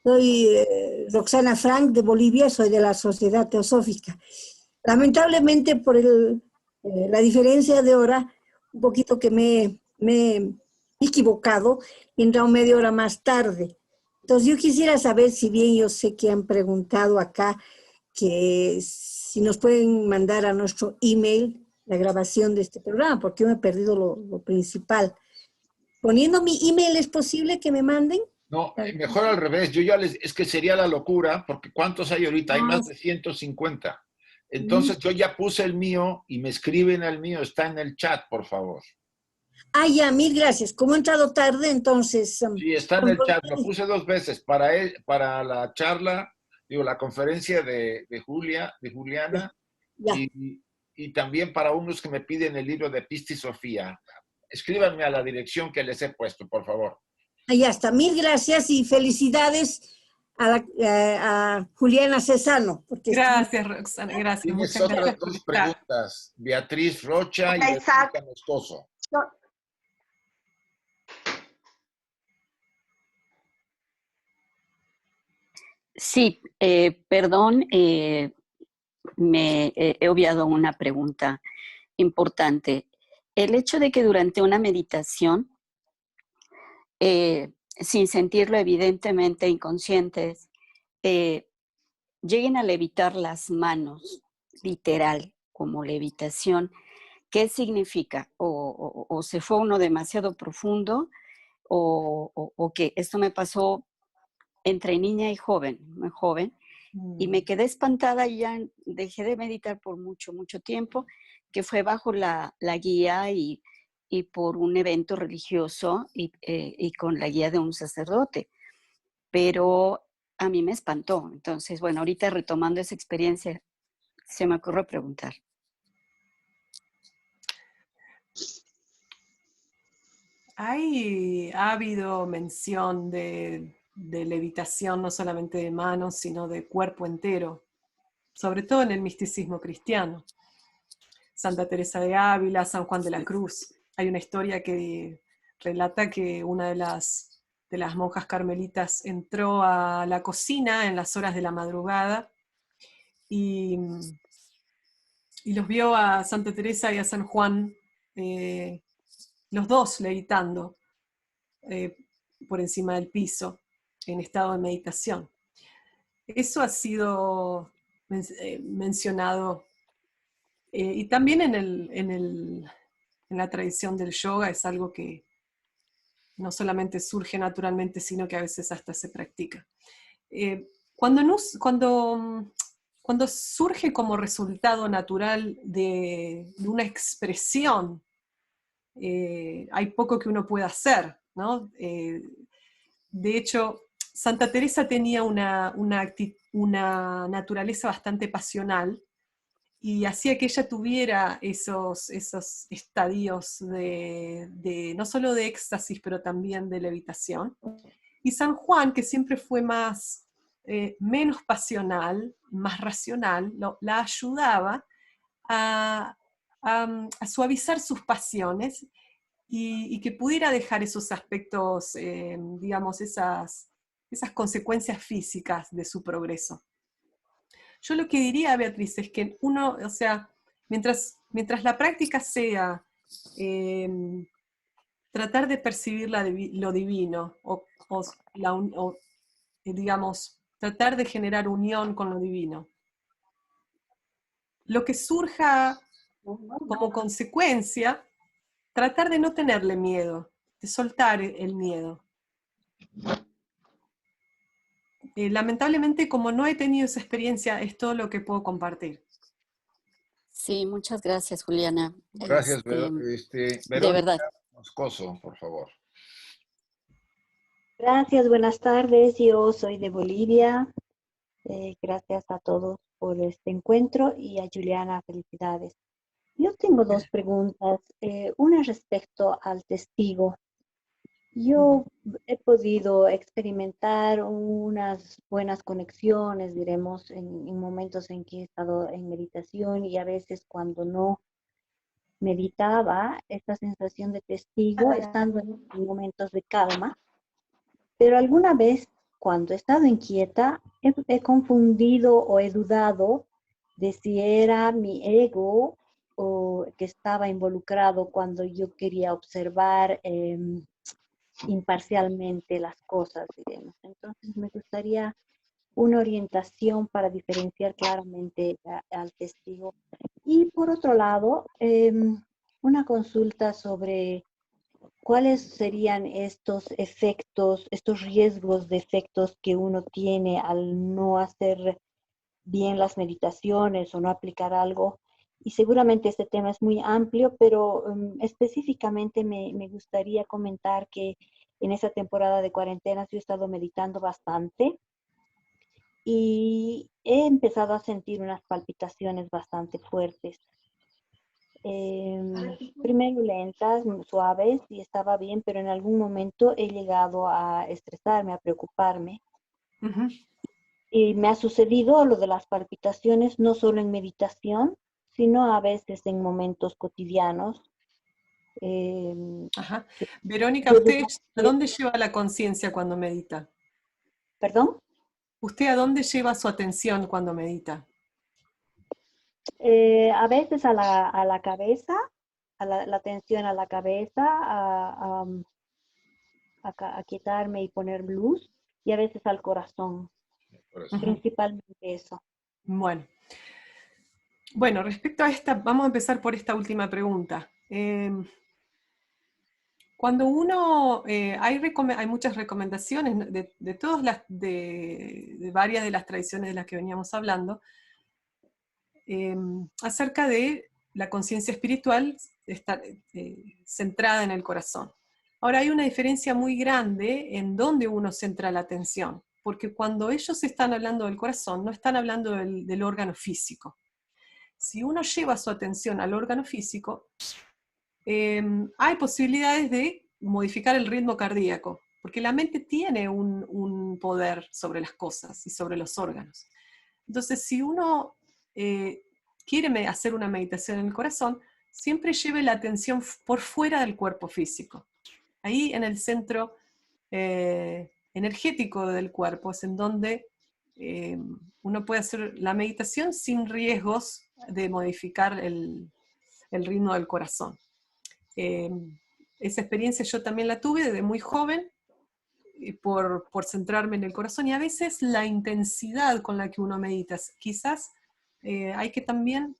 Soy Roxana Frank de Bolivia, soy de la Sociedad Teosófica. Lamentablemente por la diferencia de hora, un poquito que me he equivocado, he entrado media hora más tarde. Entonces yo quisiera saber, si bien yo sé que han preguntado acá, que si nos pueden mandar a nuestro email la grabación de este programa, porque yo me he perdido lo principal. Poniendo mi email, ¿es posible que me manden? No, mejor al revés. Es que sería la locura, porque ¿cuántos hay ahorita? Hay más de 150. Entonces yo ya puse el mío y me escriben al mío, está en el chat, por favor. Ah, ya, mil gracias. Como he entrado tarde, entonces... Sí, está en el chat, lo puse 2 veces, para la charla, digo, la conferencia de Juliana, ya. y también para unos que me piden el libro de Pista y Sofía. Escríbanme a la dirección que les he puesto, por favor. Ya está. Mil gracias y felicidades a Juliana Cesano. Porque Gracias, Roxana, gracias. Tienes Muchas otras gracias por 2 estar. preguntas, Beatriz Rocha y Isaac. Verónica Moscoso. Sí, perdón, me he obviado una pregunta importante. El hecho de que durante una meditación, sin sentirlo evidentemente inconscientes, lleguen a levitar las manos, literal, como levitación, ¿qué significa? O se fue uno demasiado profundo, o qué. Esto me pasó entre niña y joven, muy joven, y me quedé espantada y ya dejé de meditar por mucho, mucho tiempo, que fue bajo la guía y por un evento religioso y con la guía de un sacerdote. Pero a mí me espantó. Entonces, bueno, ahorita retomando esa experiencia, se me ocurrió preguntar. Ha habido mención de levitación no solamente de manos, sino de cuerpo entero, sobre todo en el misticismo cristiano. Santa Teresa de Ávila, San Juan de la Cruz. Hay una historia que relata que una de las monjas carmelitas entró a la cocina en las horas de la madrugada y los vio a Santa Teresa y a San Juan, los dos levitando por encima del piso, en estado de meditación. Eso ha sido mencionado, y también en la tradición del yoga es algo que no solamente surge naturalmente, sino que a veces hasta se practica. Cuando surge como resultado natural de una expresión, hay poco que uno pueda hacer, ¿no? De hecho, Santa Teresa tenía una naturaleza bastante pasional y hacía que ella tuviera esos estadios no solo de éxtasis, pero también de levitación. Y San Juan, que siempre fue menos pasional, más racional, la ayudaba a suavizar sus pasiones y que pudiera dejar esos aspectos, digamos, esas consecuencias físicas de su progreso. Yo lo que diría, Beatriz, es que uno, o sea, mientras la práctica sea tratar de percibir lo divino, digamos, tratar de generar unión con lo divino. Lo que surja como consecuencia, tratar de no tenerle miedo, de soltar el miedo. Lamentablemente, como no he tenido esa experiencia, es todo lo que puedo compartir. Sí, muchas gracias, Juliana. Gracias, de Verónica verdad. Moscoso, por favor. Gracias, buenas tardes. Yo soy de Bolivia. Gracias a todos por este encuentro y a Juliana, felicidades. Yo tengo 2 preguntas. Una respecto al testigo. Yo he podido experimentar unas buenas conexiones, diremos, en momentos en que he estado en meditación y a veces cuando no meditaba esta sensación de testigo estando en momentos de calma, pero alguna vez cuando he estado inquieta he confundido o he dudado de si era mi ego o que estaba involucrado cuando yo quería observar imparcialmente las cosas, diremos. Entonces me gustaría una orientación para diferenciar claramente al testigo. Y por otro lado, una consulta sobre cuáles serían estos efectos, estos riesgos de efectos que uno tiene al no hacer bien las meditaciones o no aplicar algo. Y seguramente este tema es muy amplio, pero específicamente me gustaría comentar que en esa temporada de cuarentenas yo he estado meditando bastante y he empezado a sentir unas palpitaciones bastante fuertes. Primero lentas, suaves, y estaba bien, pero en algún momento he llegado a estresarme, a preocuparme. Ujú. Y me ha sucedido lo de las palpitaciones no solo en meditación, sino a veces en momentos cotidianos. Ajá. Verónica, Yo ¿usted digo a que- dónde lleva la conciencia cuando medita? ¿Perdón? ¿Usted a dónde lleva su atención cuando medita? A veces a la cabeza, la tensión a la cabeza, a quietarme y poner luz, y a veces al corazón, Por eso. principalmente eso. Bueno, respecto a esta, vamos a empezar por esta última pregunta. Cuando uno, hay muchas recomendaciones de todas de varias de las tradiciones de las que veníamos hablando, acerca de la conciencia espiritual estar centrada en el corazón. Ahora hay una diferencia muy grande en dónde uno centra la atención, porque cuando ellos están hablando del corazón, no están hablando del órgano físico. Si uno lleva su atención al órgano físico, hay posibilidades de modificar el ritmo cardíaco, porque la mente tiene un poder sobre las cosas y sobre los órganos. Entonces, si uno quiere hacer una meditación en el corazón, siempre lleve la atención por fuera del cuerpo físico. Ahí en el centro energético del cuerpo es en donde uno puede hacer la meditación sin riesgos de modificar el ritmo del corazón. Esa experiencia yo también la tuve desde muy joven, por centrarme en el corazón, y a veces la intensidad con la que uno medita. Quizás hay que también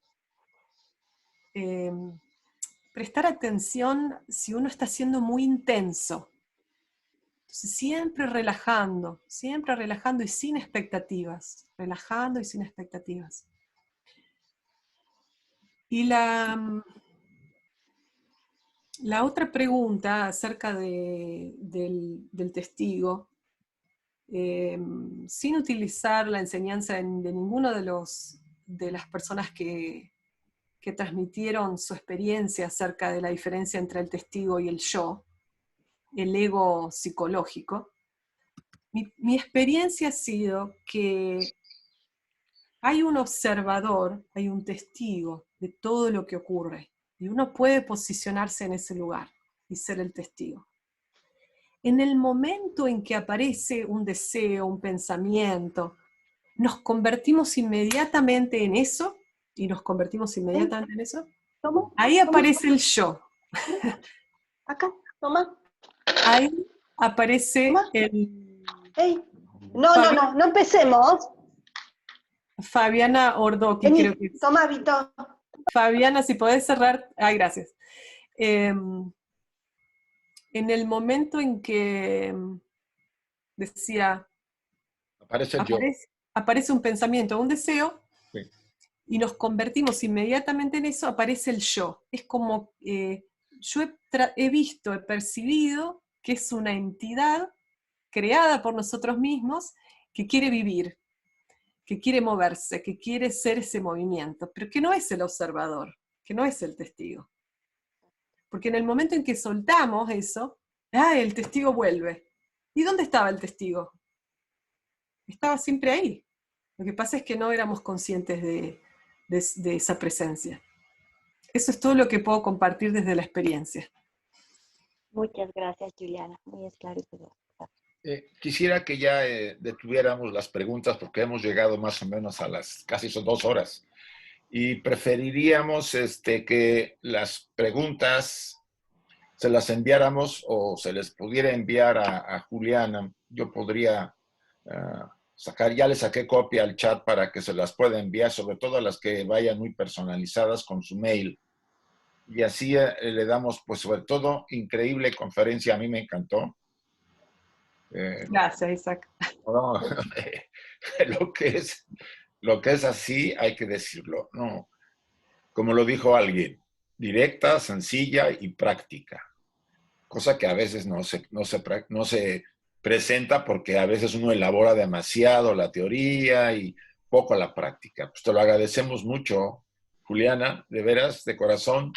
prestar atención si uno está siendo muy intenso. Entonces, siempre relajando y sin expectativas, relajando y sin expectativas. Y la otra pregunta acerca del testigo, sin utilizar la enseñanza de ninguno de las personas que transmitieron su experiencia acerca de la diferencia entre el testigo y el yo, el ego psicológico, mi experiencia ha sido que hay un observador, hay un testigo de todo lo que ocurre, y uno puede posicionarse en ese lugar y ser el testigo. En el momento en que aparece un deseo, un pensamiento, nos convertimos inmediatamente en eso, y nos convertimos inmediatamente en eso, ahí aparece el yo. Acá, toma. Ahí aparece Toma. el... No empecemos. Fabiana Ordoqui, Vení, creo que es. toma, Vito. Fabiana, si podés cerrar. Ay, gracias. En el momento en que decía, aparece un pensamiento, un deseo, Sí. y nos convertimos inmediatamente en eso, aparece el yo. Es como, yo he visto, he percibido que es una entidad creada por nosotros mismos que quiere vivir, que quiere moverse, que quiere ser ese movimiento, pero que no es el observador, que no es el testigo. Porque en el momento en que soltamos eso, el testigo vuelve. ¿Y dónde estaba el testigo? Estaba siempre ahí. Lo que pasa es que no éramos conscientes de esa presencia. eso es todo lo que puedo compartir desde la experiencia. Muchas gracias, Juliana. Muy esclarecedor. Quisiera que ya detuviéramos las preguntas porque hemos llegado más o menos a las casi son 2 horas. Y preferiríamos que las preguntas se las enviáramos o se les pudiera enviar a Juliana. Yo podría ya le saqué copia al chat para que se las pueda enviar, sobre todo a las que vayan muy personalizadas con su mail. Y así le damos, pues sobre todo, increíble conferencia, a mí me encantó. Gracias, Isaac. No, lo que es así hay que decirlo, ¿no? Como lo dijo alguien, directa, sencilla y práctica. Cosa que a veces no se presenta porque a veces uno elabora demasiado la teoría y poco la práctica. Pues te lo agradecemos mucho, Juliana, de veras, de corazón,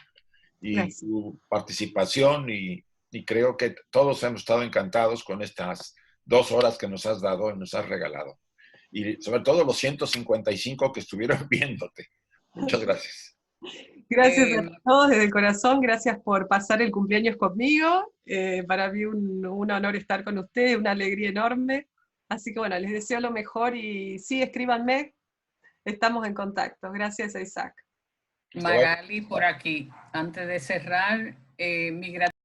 y Gracias. tu participación y creo que todos hemos estado encantados con estas 2 horas que nos has dado y nos has regalado. Y sobre todo los 155 que estuvieron viéndote. Muchas gracias. Gracias a todos desde el corazón, gracias por pasar el cumpleaños conmigo. Para mí un honor estar con ustedes, una alegría enorme. Así que bueno, les deseo lo mejor y sí, escríbanme, estamos en contacto. Gracias a Isaac. Magali, por aquí, antes de cerrar, mi gratitud.